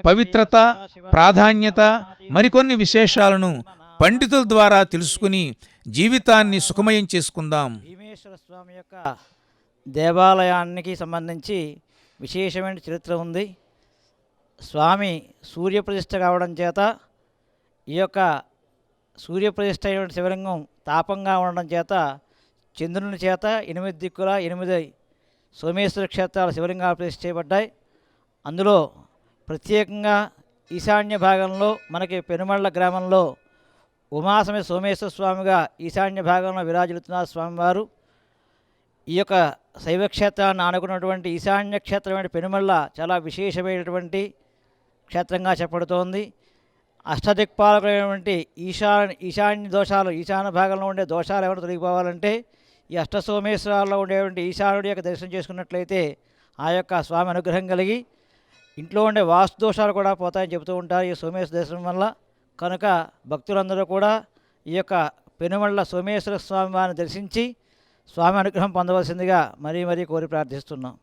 పవిత్రత, ప్రాధాన్యత, మరికొన్ని విశేషాలను పండితుల ద్వారా తెలుసుకుని జీవితాన్ని సుఖమయం చేసుకుందాం. భీమేశ్వర స్వామి యొక్క దేవాలయానికి సంబంధించి విశేషమైన చరిత్ర ఉంది. స్వామి సూర్యప్రతిష్ఠ కావడం చేత ఈ యొక్క సూర్యప్రతిష్ఠ అయిన శివలింగం తాపంగా ఉండడం చేత చంద్రుని చేత 8 దిక్కుల 8 సోమేశ్వర క్షేత్రాల శివలింగాలు ప్రతిష్ఠ చేయబడ్డాయి. అందులో ప్రత్యేకంగా ఈశాన్య భాగంలో మనకి పెనుమళ్ళ గ్రామంలో ఉమాసమేత సోమేశ్వర స్వామిగా ఈశాన్య భాగంలో విరాజిల్లుతున్నారు స్వామివారు. ఈ యొక్క శైవక్షేత్రాన్ని ఆనుకున్నటువంటి ఈశాన్య క్షేత్రమైన పెనుమల్ల చాలా విశేషమైనటువంటి క్షేత్రంగా చెప్పబడుతోంది. అష్టదిక్పాలకులైనటువంటి ఈశాన్య దోషాలు, ఈశాన్య భాగంలో ఉండే దోషాలు ఎవరు తొలగిపోవాలంటే ఈ అష్టసోమేశ్వరాల్లో ఉండేటువంటి ఈశానుడి యొక్క దర్శనం చేసుకున్నట్లయితే ఆ యొక్క స్వామి అనుగ్రహం కలిగి ఇంట్లో ఉండే వాస్తు దోషాలు కూడా పోతాయని చెబుతూ ఉంటారు ఈ సోమేశ్వర దర్శనం వల్ల. కనుక భక్తులందరూ కూడా ఈ యొక్క పెనుమళ్ళ సోమేశ్వర స్వామి వారిని దర్శించి స్వామి అనుగ్రహం పొందవలసిందిగా మరీ మరీ కోరి ప్రార్థిస్తున్నాం.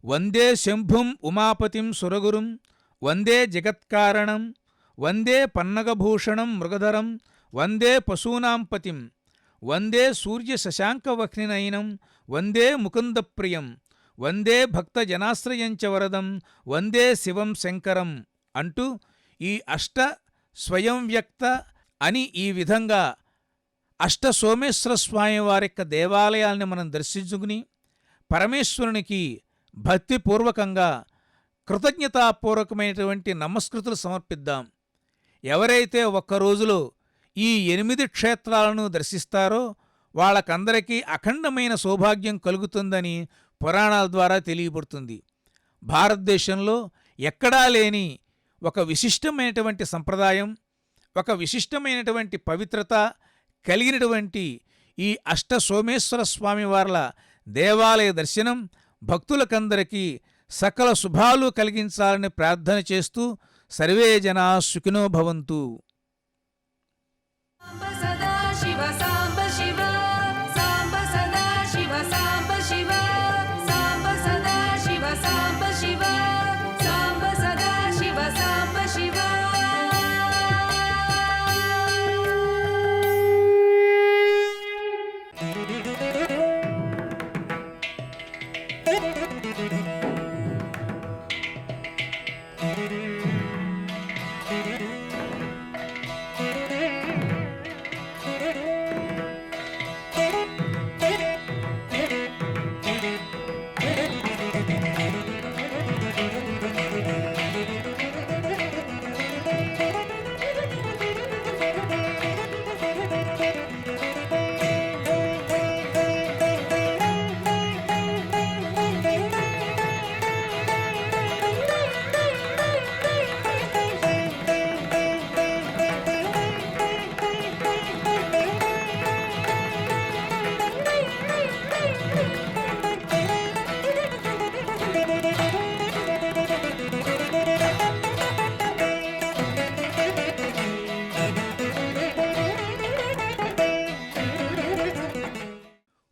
వందే శంభుం ఉమాపతిం సురగురుం వందే జగత్కారణం వందే పన్నగభూషణం మృగధరం వందే పశూనాం పతిం వందే సూర్య శశాంకవహ్నినయనం వందే ముకుందప్రియం వందే భక్తజనాశ్రయంచ వరదం వందే శివం శంకరం అంటూ ఈ అష్ట స్వయం వ్యక్త అని ఈ విధంగా అష్ట సోమేశ్వర స్వామి వారి యొక్క దేవాలయాల్ని మనం దర్శించుకుని పరమేశ్వరునికి భక్తిపూర్వకంగా కృతజ్ఞతాపూర్వకమైనటువంటి నమస్కృతులు సమర్పిద్దాం. ఎవరైతే ఒక్క రోజులో ఈ 8 క్షేత్రాలను దర్శిస్తారో వాళ్ళకందరికీ అఖండమైన సౌభాగ్యం కలుగుతుందని పురాణాల ద్వారా తెలియబడుతుంది. భారతదేశంలో ఎక్కడా లేని ఒక విశిష్టమైనటువంటి సంప్రదాయం, ఒక విశిష్టమైనటువంటి పవిత్రత కలిగినటువంటి ఈ అష్ట సోమేశ్వర స్వామివార్ల దేవాలయ దర్శనం భక్తులకందరికీ సకల శుభాలు కలిగించాలని ప్రార్థన చేస్తూ సర్వే జనా సుఖినో భవంతు. సాంబ సదా శివ సాంబ శివ సాంబ సదా శివ సాంబ శివ సాంబ సదా శివ సాంబ శివ సాంబ సదా శివ సాంబ శివ.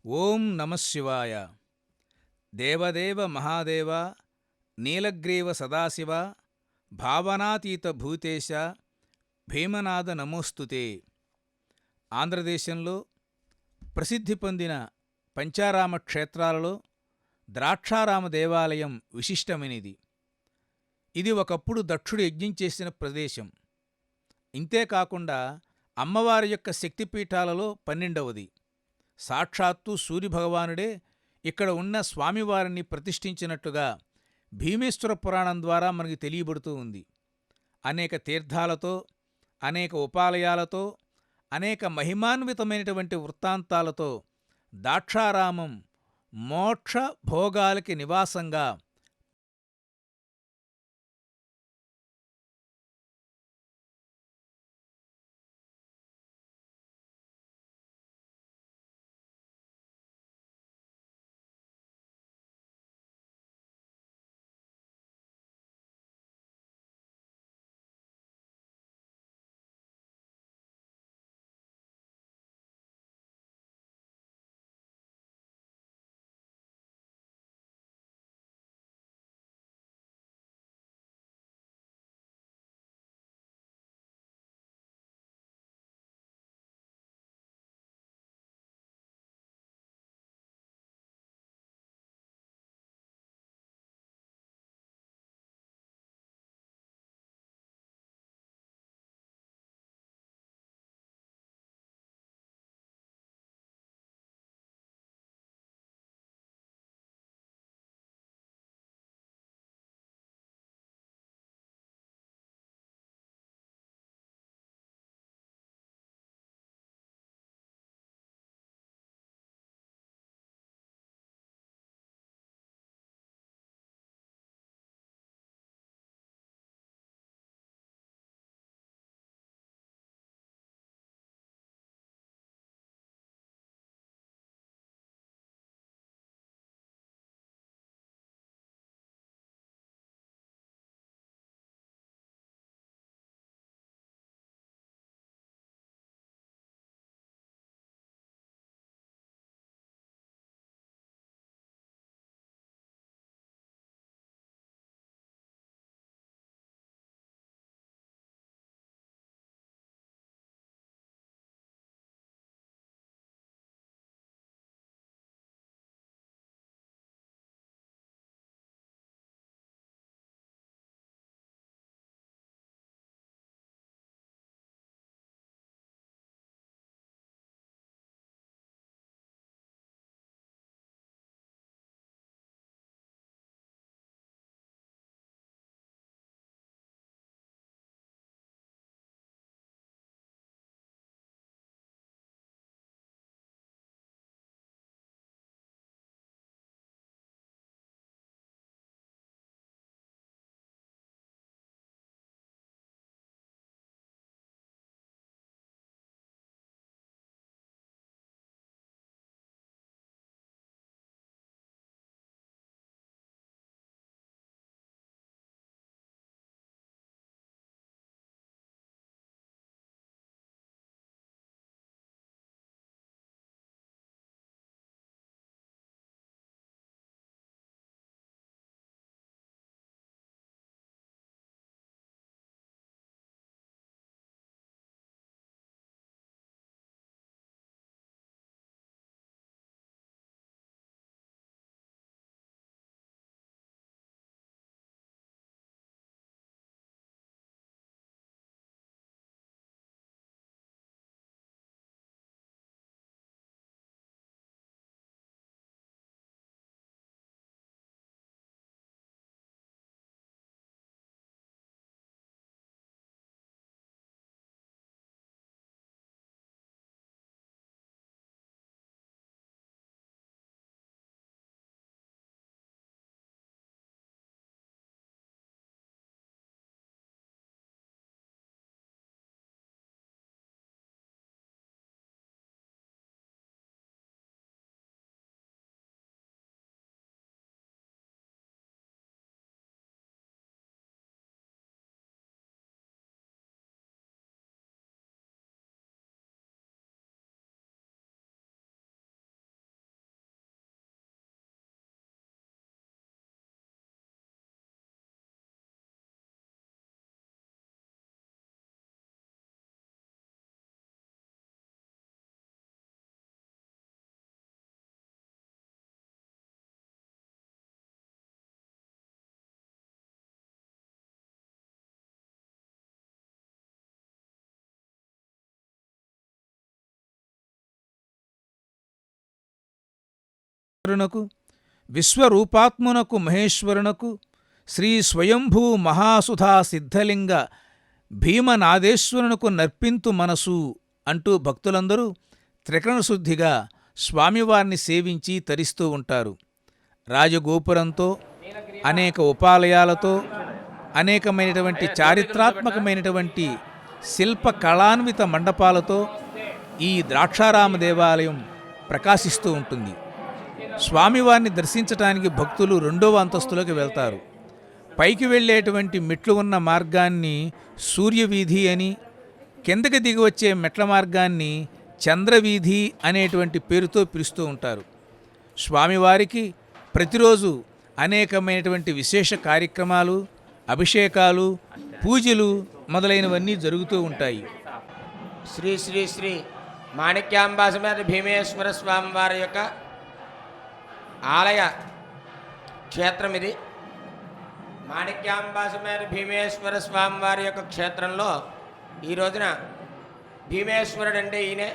ఓం నమఃశివాయ. దేవదేవ మహాదేవ నీలగ్రీవ సదాశివ భావనాతీత భూతేశ భీమనాథ నమోస్తుతే. ఆంధ్రదేశంలో ప్రసిద్ధి పొందిన పంచారామ క్షేత్రాలలో ద్రాక్షారామ దేవాలయం విశిష్టమైనది. ఇది ఒకప్పుడు దక్షుడు యజ్ఞం చేసిన ప్రదేశం. ఇంతేకాకుండా అమ్మవారి యొక్క శక్తిపీఠాలలో 12వది. సాక్షాత్తు సూర్యభగవానుడే ఇక్కడ ఉన్న స్వామివారిని ప్రతిష్ఠించినట్టుగా భీమేశ్వర పురాణం ద్వారా మనకి తెలియబడుతూ ఉంది. అనేక తీర్థాలతో, అనేక ఉపాలయాలతో, అనేక మహిమాన్వితమైనటువంటి వృత్తాంతాలతో దాక్షారామం మోక్ష భోగాలకి నివాసంగా రునకు విశ్వరూపాత్మునకు మహేశ్వరునకు శ్రీ స్వయంభూ మహాసుధా సిద్ధలింగ భీమనాదేశ్వరునకు నర్పింతు మనసు అంటూ భక్తులందరూ త్రికరణశుద్ధిగా స్వామివారిని సేవించి తరిస్తూ ఉంటారు. రాజగోపురంతో, అనేక ఉపాలయాలతో, అనేకమైనటువంటి చారిత్రాత్మకమైనటువంటి శిల్ప కళాన్విత మండపాలతో ఈ ద్రాక్షారామ దేవాలయం ప్రకాశిస్తూ ఉంటుంది. స్వామివారిని దర్శించటానికి భక్తులు 2వ అంతస్తులోకి వెళ్తారు. పైకి వెళ్ళేటువంటి మెట్లు ఉన్న మార్గాన్ని సూర్యవీధి అని, కిందకి దిగి వచ్చే మెట్ల మార్గాన్ని చంద్రవీధి అనేటువంటి పేరుతో పిలుస్తూ ఉంటారు. స్వామివారికి ప్రతిరోజు అనేకమైనటువంటి విశేష కార్యక్రమాలు, అభిషేకాలు, పూజలు మొదలైనవన్నీ జరుగుతూ ఉంటాయి. శ్రీ శ్రీ శ్రీ మాణిక్యాంబా సమేత భీమేశ్వర స్వామి వారి యొక్క ఆలయ క్షేత్రం ఇది. మాణిక్యాంబా సమేత భీమేశ్వర స్వామి వారి యొక్క క్షేత్రంలో ఈ రోజున భీమేశ్వరుడు అంటే ఈయనే.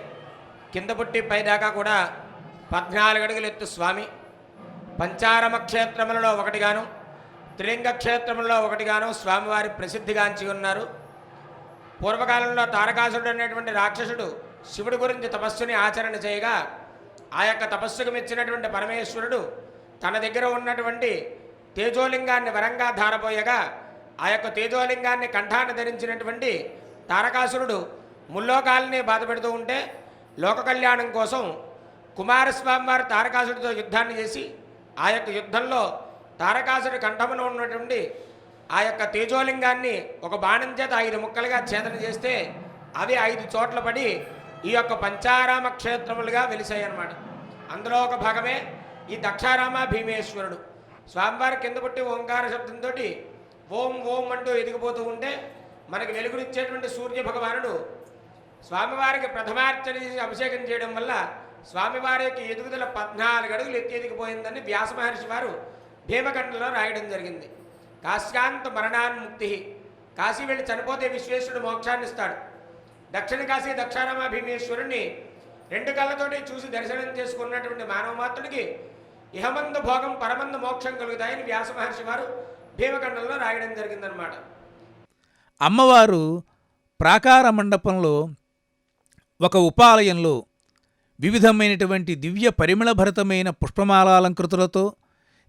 కింద పుట్టి పైదాకా కూడా 14 అడుగులు ఎత్తు స్వామి. పంచారమ క్షేత్రములలో ఒకటిగాను, త్రిలింగ క్షేత్రములలో ఒకటిగాను స్వామివారి ప్రసిద్ధిగాంచి ఉన్నారు. పూర్వకాలంలో తారకాసురుడు అనేటువంటి రాక్షసుడు శివుడి గురించి తపస్సుని ఆచరణ చేయగా ఆ యొక్క తపస్సుకు మెచ్చినటువంటి పరమేశ్వరుడు తన దగ్గర ఉన్నటువంటి తేజోలింగాన్ని వరంగా ధారపోయగా ఆ యొక్క తేజోలింగాన్ని కంఠాన్ని ధరించినటువంటి తారకాసురుడు ముల్లోకాలని బాధపెడుతూ ఉంటే లోక కళ్యాణం కోసం కుమారస్వామి వారు తారకాసుడితో యుద్ధాన్ని చేసి ఆ యొక్క యుద్ధంలో తారకాసుడి కంఠములో ఉన్నటువంటి ఆ యొక్క తేజోలింగాన్ని ఒక బాణం చేత 5 ముక్కలుగా ఛేదన చేస్తే అవి 5 చోట్ల పడి ఈ యొక్క పంచారామ క్షేత్రములుగా వెలిసాయి అన్నమాట. అందులో ఒక భాగమే ఈ దక్షారామ భీమేశ్వరుడు. స్వామివారి కింద పుట్టి ఓంకార శబ్దంతో ఓం ఓం అంటూ ఎదిగిపోతూ ఉంటే మనకి వెలుగునిచ్చేటువంటి సూర్య భగవానుడు స్వామివారికి ప్రథమార్చన చేసి అభిషేకం చేయడం వల్ల స్వామివారి యొక్క ఎదుగుదల 14 అడుగులు ఎత్తి ఎదిగిపోయిందని వ్యాస మహర్షి వారు భీమఖండంలో రాయడం జరిగింది. కాశ్యాంత మరణాన్ముక్తి, కాశీ వెళ్ళి చనిపోతే విశ్వేశ్వరుడు మోక్షాన్ని ఇస్తాడు. దక్షిణ కాశీ దక్షారామ భీమేశ్వరుణ్ణి 2 కళ్ళతోటి చూసి దర్శనం చేసుకున్నటువంటి మానవ మాత్రుడికి ఇహమంద భోగం పరమంద మోక్షం కలుగుతాయని వ్యాస మహర్షి వారు భీమఖండంలో రాయడం జరిగిందనమాట. అమ్మవారు ప్రాకార మండపంలో ఒక ఉపాలయంలో వివిధమైనటువంటి దివ్య పరిమళభరితమైన పుష్పమాలాలంకృతులతో,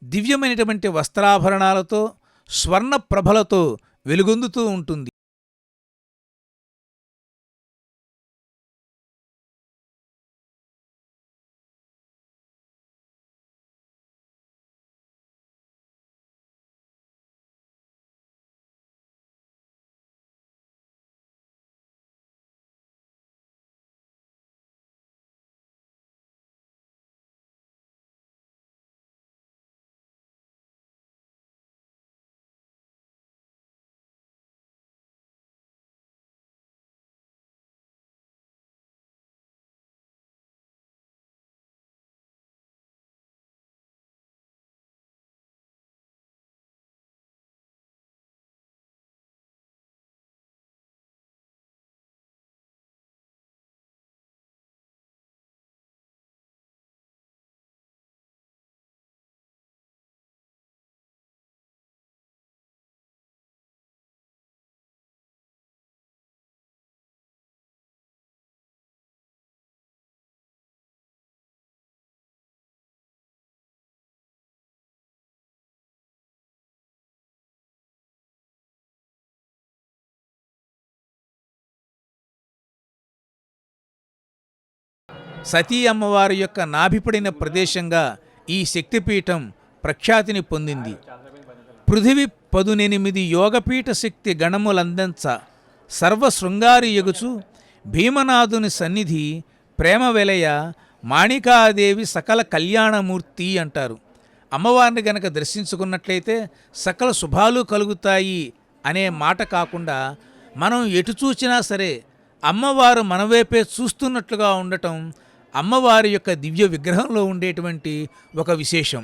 దివ్యమైనటువంటి వస్త్రాభరణాలతో, స్వర్ణ ప్రభలతో వెలుగొందుతూ ఉంటుంది. సతీ అమ్మవారి యొక్క నాభిపడిన ప్రదేశంగా ఈ శక్తిపీఠం ప్రఖ్యాతిని పొందింది. పృథివి 18 యోగపీఠ శక్తి గణములందంచ సర్వశృంగారి ఎగుచు భీమనాథుని సన్నిధి ప్రేమ వెలయ మాణికాదేవి సకల కళ్యాణమూర్తి అంటారు. అమ్మవారిని గనక దర్శించుకున్నట్లయితే సకల శుభాలు కలుగుతాయి అనే మాట కాకుండా మనం ఎటు చూచినా సరే అమ్మవారు మన వైపే చూస్తున్నట్లుగా ఉండటం అమ్మవారి యొక్క దివ్య విగ్రహంలో ఉండేటువంటి ఒక విశేషం.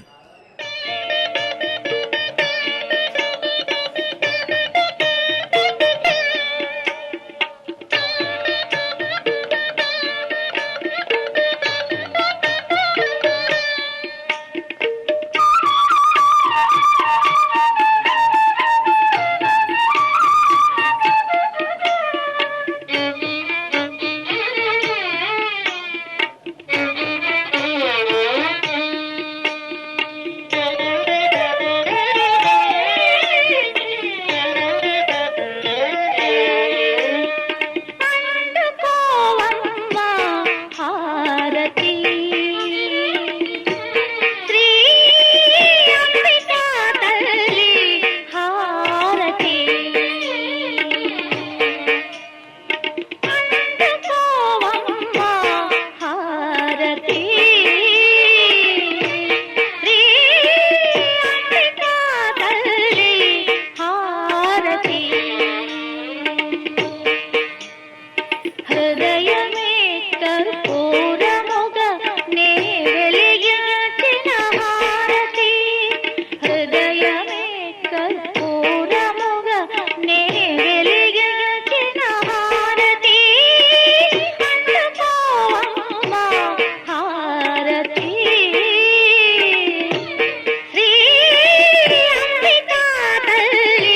హారతి శ్రీ అంబికా తల్లి హారతి హృదయమే కర్పూరముగ నే వెలిగించిన హారతి హృదయమే కర్పూరముగ నే వెలిగించిన హారతి అందుకోవమ్మా హారతి శ్రీ అంబికా తల్లి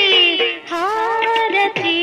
హారతి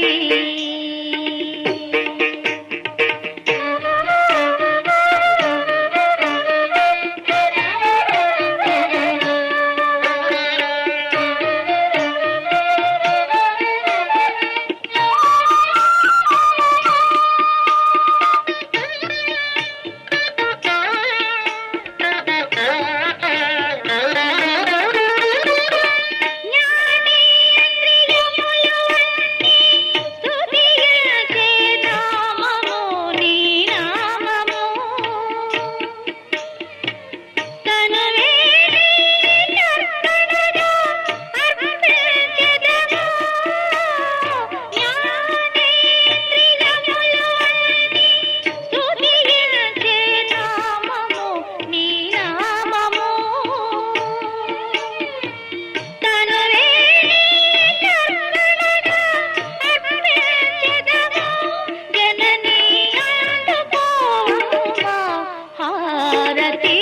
హారతి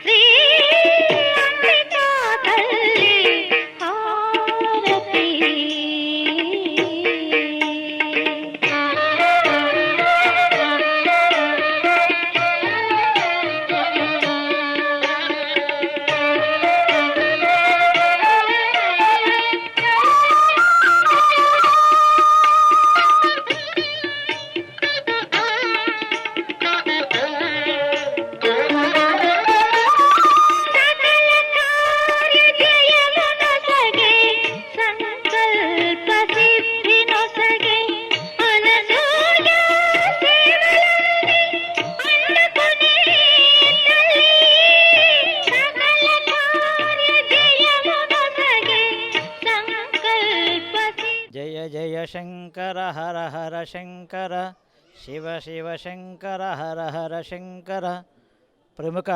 శ్రీ అంబికా తల్లి హారతి జయ జయ శంకర హర హర శంకర శివ శివ శంకర హర హర శంకర ప్రముఖ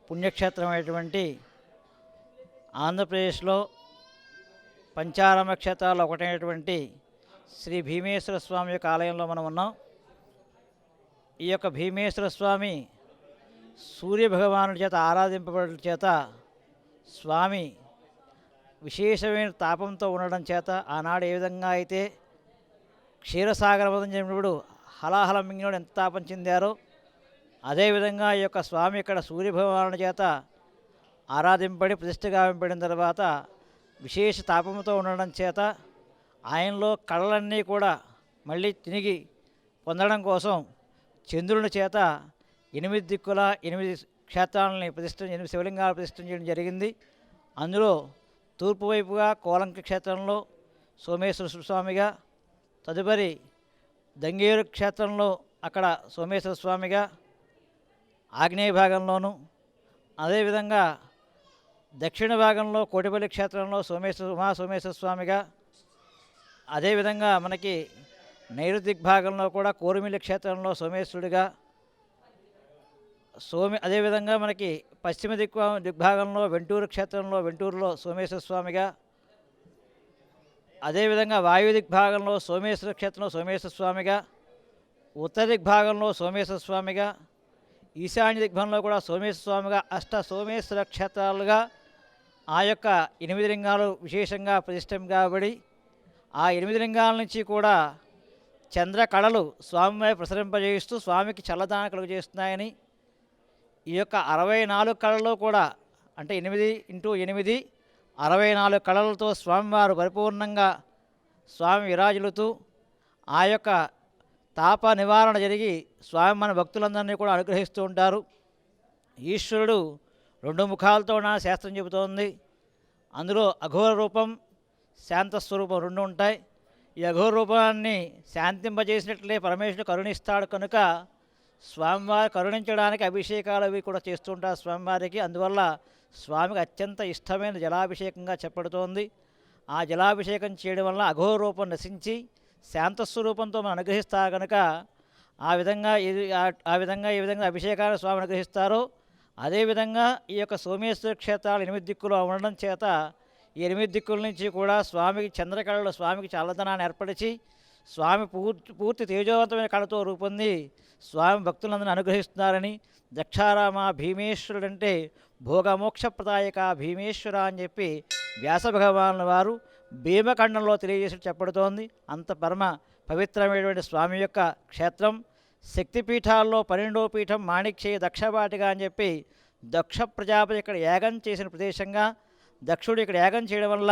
పుణ్యక్షేత్రమైనటువంటి ఆంధ్రప్రదేశ్లో పంచారామ క్షేత్రాల్లో ఒకటైనటువంటి శ్రీ భీమేశ్వర స్వామి యొక్క ఆలయంలో మనం ఉన్నాం. ఈ యొక్క భీమేశ్వర స్వామి సూర్యభగవానుడి చేత ఆరాధింపబడటం చేత స్వామి విశేషమైన తాపంతో ఉండడం చేత ఆనాడు ఏ విధంగా అయితే క్షీరసాగర మదం చెప్పినప్పుడు హలాహల మింగినోడు ఎంత తాపం చెందారో అదేవిధంగా ఈ యొక్క స్వామి ఇక్కడ సూర్యభగవానుడి చేత ఆరాధింపబడి ప్రతిష్ఠ గావింపడిన తర్వాత విశేష తాపంతో ఉండడం చేత ఆయనలో కళలన్నీ కూడా మళ్ళీ తిరిగి పొందడం కోసం చంద్రుని చేత 8 దిక్కుల 8 క్షేత్రాలని 8 శివలింగాలు ప్రతిష్ఠ చేయడం జరిగింది. అందులో తూర్పు వైపుగా కోలంక క్షేత్రంలో సోమేశ్వర స్వామిగా, తదుపరి దంగేరు క్షేత్రంలో అక్కడ సోమేశ్వర స్వామిగా, ఆగ్నేయ భాగంలోను, అదేవిధంగా దక్షిణ భాగంలో కోటిపల్లి క్షేత్రంలో సోమేశ్వర స్వామిగా, అదేవిధంగా మనకి నైరుతి దిగ్భాగంలో కూడా కోరుమిల్లి క్షేత్రంలో సోమేశ్వరుడిగా, అదేవిధంగా మనకి పశ్చిమ దిగ్భాగంలో వెంటూరు క్షేత్రంలో వెంటూరులో సోమేశ్వర స్వామిగా, అదేవిధంగా వాయు దిగ్భాగంలో సోమేశ్వర క్షేత్రంలో సోమేశ్వర స్వామిగా, ఉత్తర దిగ్భాగంలో సోమేశ్వర స్వామిగా, ఈశాన్య దిగ్భాగంలో కూడా సోమేశ్వర స్వామిగా అష్ట సోమేశ్వర క్షేత్రాలుగా ఆ యొక్క 8 లింగాలు విశేషంగా ప్రతిష్ఠింపబడి ఆ 8 లింగాల నుంచి కూడా చంద్ర కళలు స్వామిపై ప్రసరింపజేస్తూ స్వామికి చల్లదాన కలుగజేస్తున్నాయని, ఈ యొక్క 64 కళల్లో కూడా అంటే 8x8 64 కళలతో స్వామివారు పరిపూర్ణంగా స్వామి విరాజులుతూ ఆ యొక్క తాప నివారణ జరిగి స్వామి మన భక్తులందరినీ కూడా అనుగ్రహిస్తూ ఉంటారు. ఈశ్వరుడు 2 ముఖాలతో ఉన్న శాస్త్రం చెబుతోంది. అందులో అఘోర రూపం, శాంతస్వరూపం 2 ఉంటాయి. ఈ అఘోర రూపాన్ని శాంతింపజేసినట్లే పరమేశ్వరుడు కరుణిస్తాడు కనుక స్వామివారి కరుణించడానికి అభిషేకాలు అవి కూడా చేస్తుంటారు స్వామివారికి. అందువల్ల స్వామికి అత్యంత ఇష్టమైన జలాభిషేకంగా చెప్పబడుతోంది. ఆ జలాభిషేకం చేయడం వల్ల అఘోర రూపం నశించి శాంతస్వరూపంతో మనం అనుగ్రహిస్తారు కనుక ఆ విధంగా ఈ విధంగా అభిషేకాన్ని స్వామి అనుగ్రహిస్తారో అదేవిధంగా ఈ యొక్క సోమేశ్వర క్షేత్రాలు 8 దిక్కులు ఉండడం చేత ఈ 8 దిక్కుల నుంచి కూడా స్వామికి చంద్రకళలో స్వామికి చల్లదనాన్ని ఏర్పరిచి స్వామి పూర్తి తేజోవంతమైన కళతో రూపొంది స్వామి భక్తులందరినీ అనుగ్రహిస్తున్నారని, దక్షారామ భీమేశ్వరుడు అంటే భోగమోక్షప్రదాయక భీమేశ్వర అని చెప్పి వ్యాస భగవానుల వారు భీమఖండంలో తెలియజేసి చెప్పబడుతోంది. అంత పరమ పవిత్రమైనటువంటి స్వామి యొక్క క్షేత్రం. శక్తిపీఠాల్లో 12వ పీఠం మాణిక్యేయ దక్షవాటిగా అని చెప్పి దక్ష ప్రజాపతి ఇక్కడ యాగం చేసిన ప్రదేశంగా, దక్షుడు ఇక్కడ యాగం చేయడం వల్ల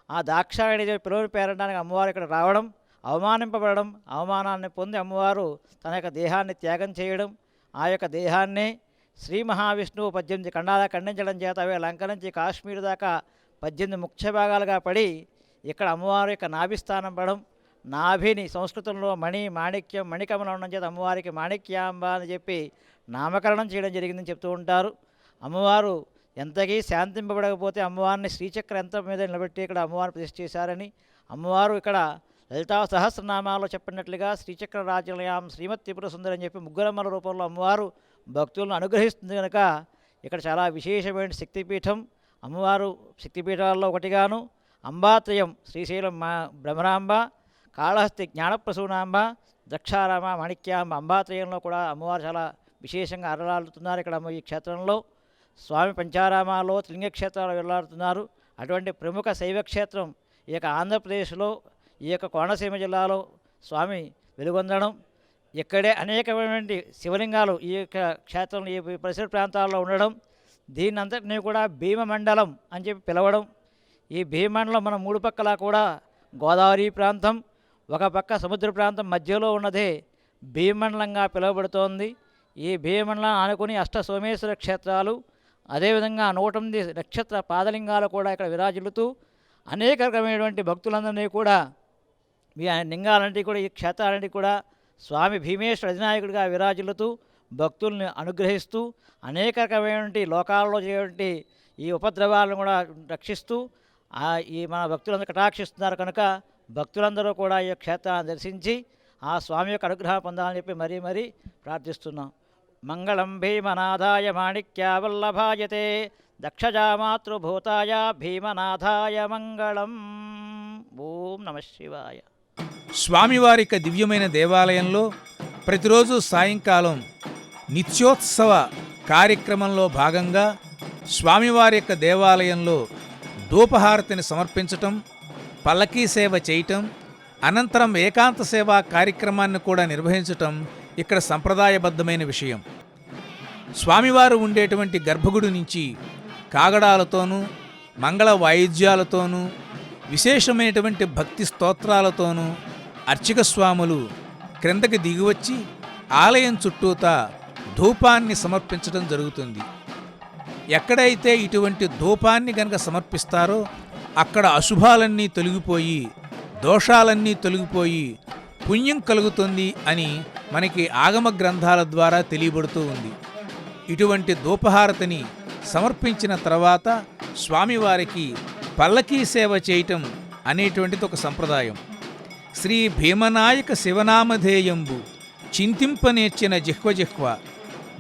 ఆ దాక్షాయణి పిలువని పేరడానికి అమ్మవారు ఇక్కడ రావడం, అవమానింపబడడం, అవమానాన్ని పొంది అమ్మవారు తన యొక్క దేహాన్ని త్యాగం చేయడం, ఆ యొక్క దేహాన్నే శ్రీ మహావిష్ణువు 18 ఖండాలుగా ఖండించడం చేత అవి లంక నుంచి కాశ్మీర్ దాకా 18 ముఖ్య భాగాలుగా పడి ఇక్కడ అమ్మవారి యొక్క నాభిస్థానం పడడం, నాభిని సంస్కృతంలో మణి మాణిక్యం మణికమలం ఉండడం చేత అమ్మవారికి మాణిక్యాంబ అని చెప్పి నామకరణం చేయడం జరిగిందని చెప్తూ ఉంటారు. అమ్మవారు ఎంతకీ శాంతింపబడకపోతే అమ్మవారిని శ్రీచక్ర యంత్రం మీద నిలబెట్టి ఇక్కడ అమ్మవారిని ప్రతిష్ఠ చేశారని, అమ్మవారు ఇక్కడ లలితా సహస్రనామాల్లో చెప్పినట్లుగా శ్రీచక్ర రాజ్యలయాం శ్రీమత్ త్రిపుర సుందరి అని చెప్పి ముగ్గురమ్మల రూపంలో అమ్మవారు భక్తులను అనుగ్రహిస్తుంది కనుక ఇక్కడ చాలా విశేషమైన శక్తిపీఠం. అమ్మవారు శక్తిపీఠాల్లో ఒకటిగాను అంబాత్రయం శ్రీశైలం భ్రమరాంబ, కాళహస్తి జ్ఞానప్రసూనాంబ, దక్షారామ మాణిక్యాంబ అంబాత్రయంలో కూడా అమ్మవారు చాలా విశేషంగా అరలాడుతున్నారు. ఇక్కడ ఈ క్షేత్రంలో స్వామి పంచారామాల్లో లింగక్షేత్రాలు వెళ్ళాడుతున్నారు. అటువంటి ప్రముఖ శైవ క్షేత్రం ఈ యొక్క ఆంధ్రప్రదేశ్లో ఈ యొక్క కోనసీమ జిల్లాలో స్వామి వెలుగొందడం, ఇక్కడే అనేకమైనటువంటి శివలింగాలు ఈ యొక్క క్షేత్రంలో ఈ పరిసర ప్రాంతాల్లో ఉండడం, దీన్నంతటినీ కూడా భీమమండలం అని చెప్పి పిలవడం. ఈ భీమమండలం మన 3 పక్కలా కూడా గోదావరి ప్రాంతం, ఒక పక్క సముద్ర ప్రాంతం మధ్యలో ఉన్నదే భీమమండలంగా పిలువబడుతోంది. ఈ భీమమండలం ఆనుకుని సోమేశ్వర క్షేత్రాలు, అదేవిధంగా 108 నక్షత్ర పాదలింగాలు కూడా ఇక్కడ విరాజిల్లుతూ అనేక రకమైనటువంటి భక్తులందరినీ కూడా ఈ లింగాలంటే కూడా ఈ క్షేత్రాలంటే కూడా స్వామి భీమేశ్వర అధినాయకుడిగా విరాజిల్లుతూ భక్తుల్ని అనుగ్రహిస్తూ అనేక రకమైనటువంటి లోకాల్లో చేటువంటి ఈ ఉపద్రవాలను కూడా రక్షిస్తూ ఈ మన భక్తులందరూ కటాక్షిస్తున్నారు కనుక భక్తులందరూ కూడా ఈ క్షేత్రాన్ని దర్శించి ఆ స్వామి యొక్క అనుగ్రహం పొందాలని చెప్పి మరీ మరీ ప్రార్థిస్తున్నాం. మంగళం భీమనాథాయ మాణిక్యావల్లభాయతే దక్షజామాతృభూతాయ భీమనాథాయ మంగళం. ఓం నమః శివాయ. స్వామివారి యొక్క దివ్యమైన దేవాలయంలో ప్రతిరోజు సాయంకాలం నిత్యోత్సవ కార్యక్రమంలో భాగంగా స్వామివారి యొక్క దేవాలయంలో ధూపహారతిని సమర్పించటం, పల్లకీ సేవ చేయటం, అనంతరం ఏకాంత సేవా కార్యక్రమాన్ని కూడా నిర్వహించటం ఇక్కడ సంప్రదాయబద్ధమైన విషయం. స్వామివారు ఉండేటువంటి గర్భగుడి నుంచి కాగడాలతోనూ మంగళ వాయిద్యాలతోనూ విశేషమైనటువంటి భక్తి స్తోత్రాలతోనూ అర్చక స్వాములు క్రిందకి దిగివచ్చి ఆలయం చుట్టూతా ధూపాన్ని సమర్పించడం జరుగుతుంది. ఎక్కడైతే ఇటువంటి ధూపాన్ని గనక సమర్పిస్తారో అక్కడ అశుభాలన్నీ తొలగిపోయి దోషాలన్నీ తొలగిపోయి పుణ్యం కలుగుతుంది అని మనకి ఆగమ గ్రంథాల ద్వారా తెలియబడుతూ ఉంది. ఇటువంటి ధూపహారతిని సమర్పించిన తర్వాత స్వామివారికి పల్లకీ సేవ చేయటం అనేటువంటిది ఒక సంప్రదాయం. శ్రీ భీమనాయక శివనామధేయంబు చింతింపనేర్చిన జిహ్వ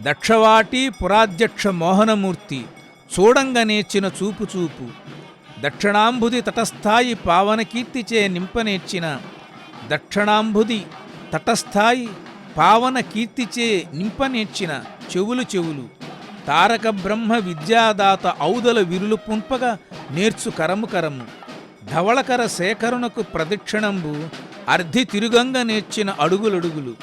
దక్షవాటి పురాధ్యక్ష మోహనమూర్తి చూడంగా నేర్చిన చూపు దక్షిణాంబుది తటస్థాయి పావనకీర్తిచే నింపనేర్చిన దక్షిణాంబుది తటస్థాయి పావనకీర్తిచే నింపనేర్చిన చెవులు తారక బ్రహ్మ విద్యాదాత ఔదల విరులు పుంపగా నేర్చు కరము ధవళకర సేకరునకు ప్రదక్షిణంబు అర్ధి తిరుగంగ నేర్చిన అడుగులడుగులు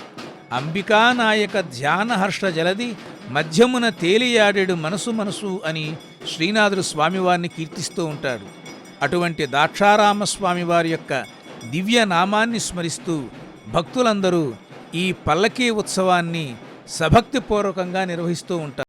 అంబికానాయక ధ్యానహర్ష జలది మధ్యమున తేలియాడెడు మనసు అని శ్రీనాథుడు స్వామివారిని కీర్తిస్తూ ఉంటాడు. అటువంటి దాక్షారామస్వామివారి యొక్క దివ్య నామాన్ని స్మరిస్తూ భక్తులందరూ ఈ పల్లకీ ఉత్సవాన్ని సభక్తిపూర్వకంగా నిర్వహిస్తూ ఉంటారు.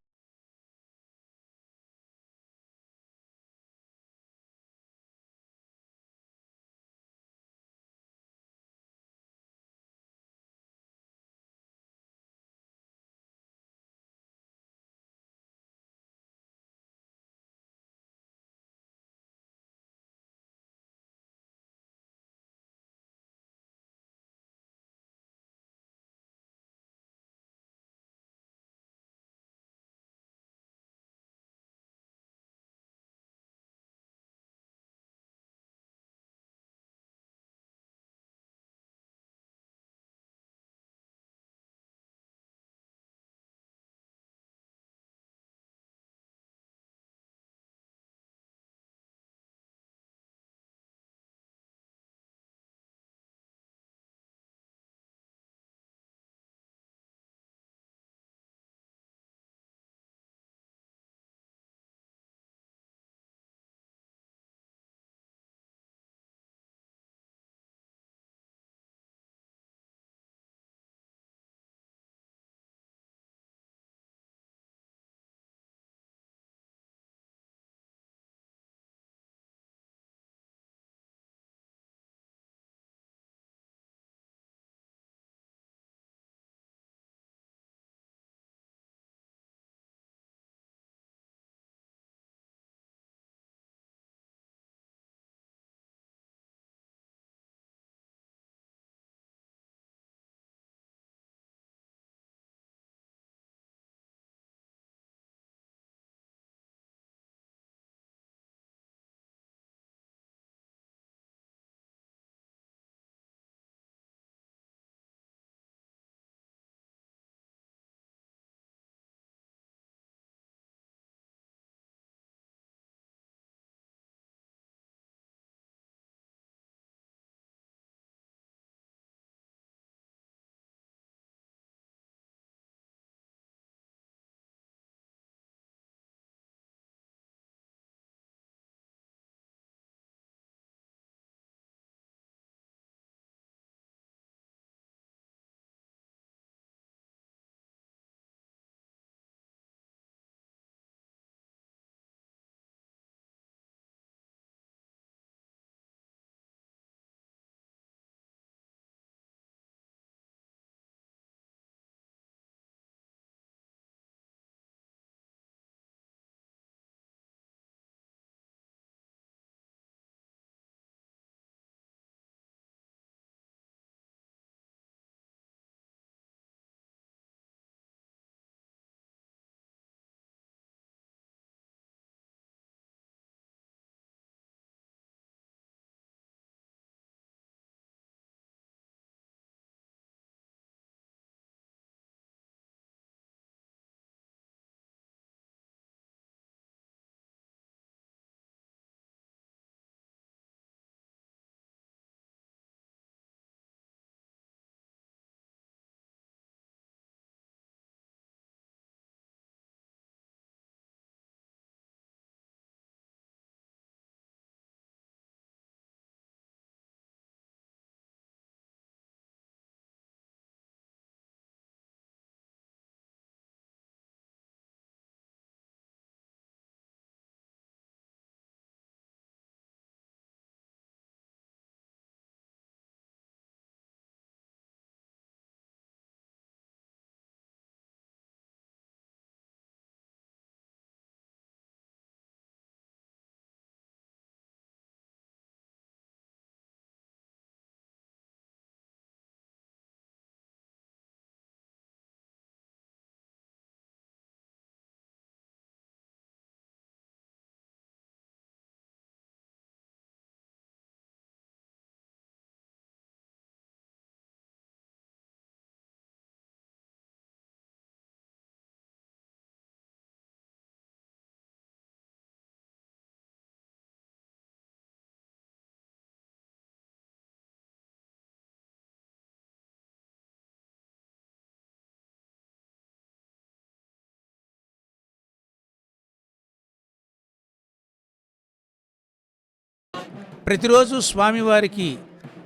ప్రతిరోజు స్వామివారికి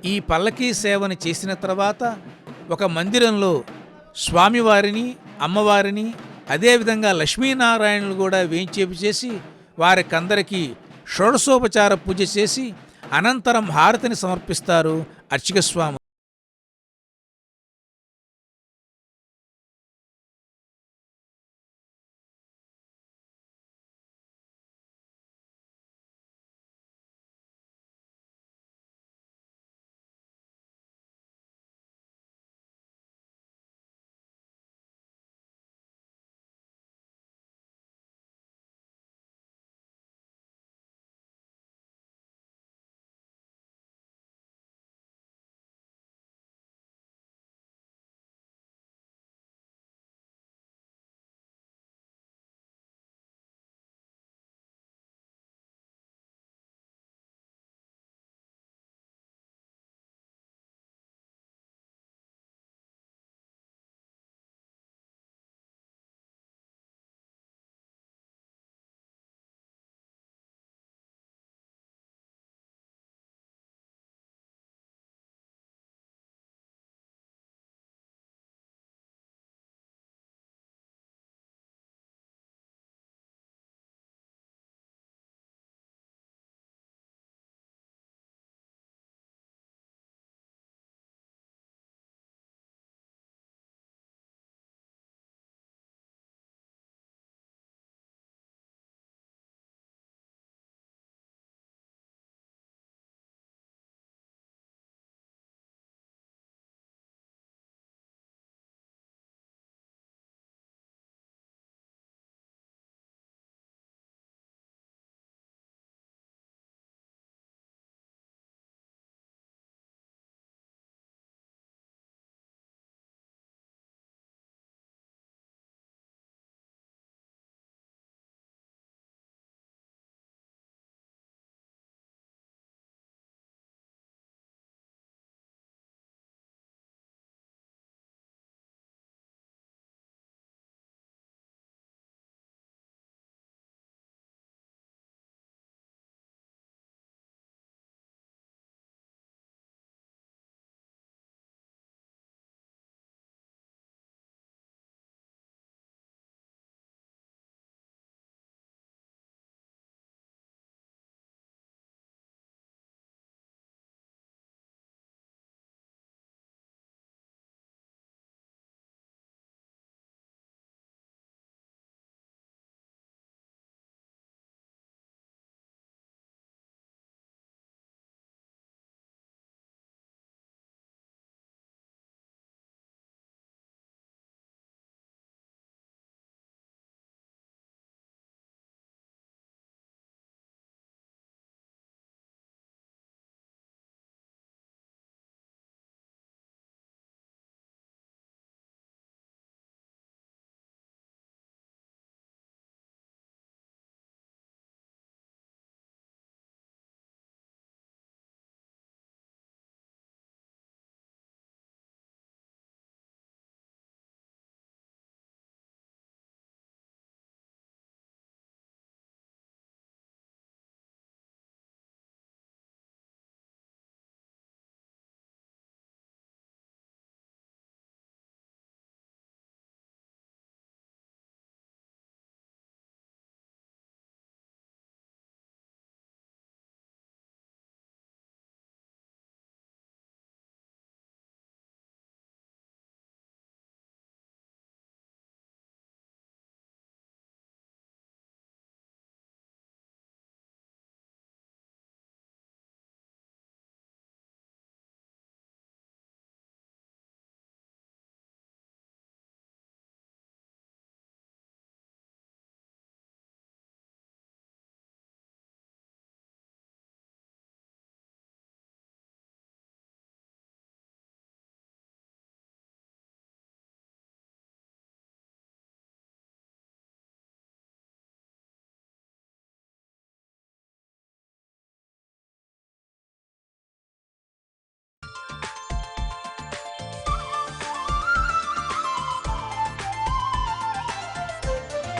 ఈ పల్లకీ సేవని చేసిన తర్వాత ఒక మందిరంలో స్వామివారిని, అమ్మవారిని, అదేవిధంగా లక్ష్మీనారాయణులు కూడా వేంచేపు చేసి వారికందరికీ షోడశోపచార పూజ చేసి అనంతరం హారతిని సమర్పిస్తారు అర్చక స్వామి.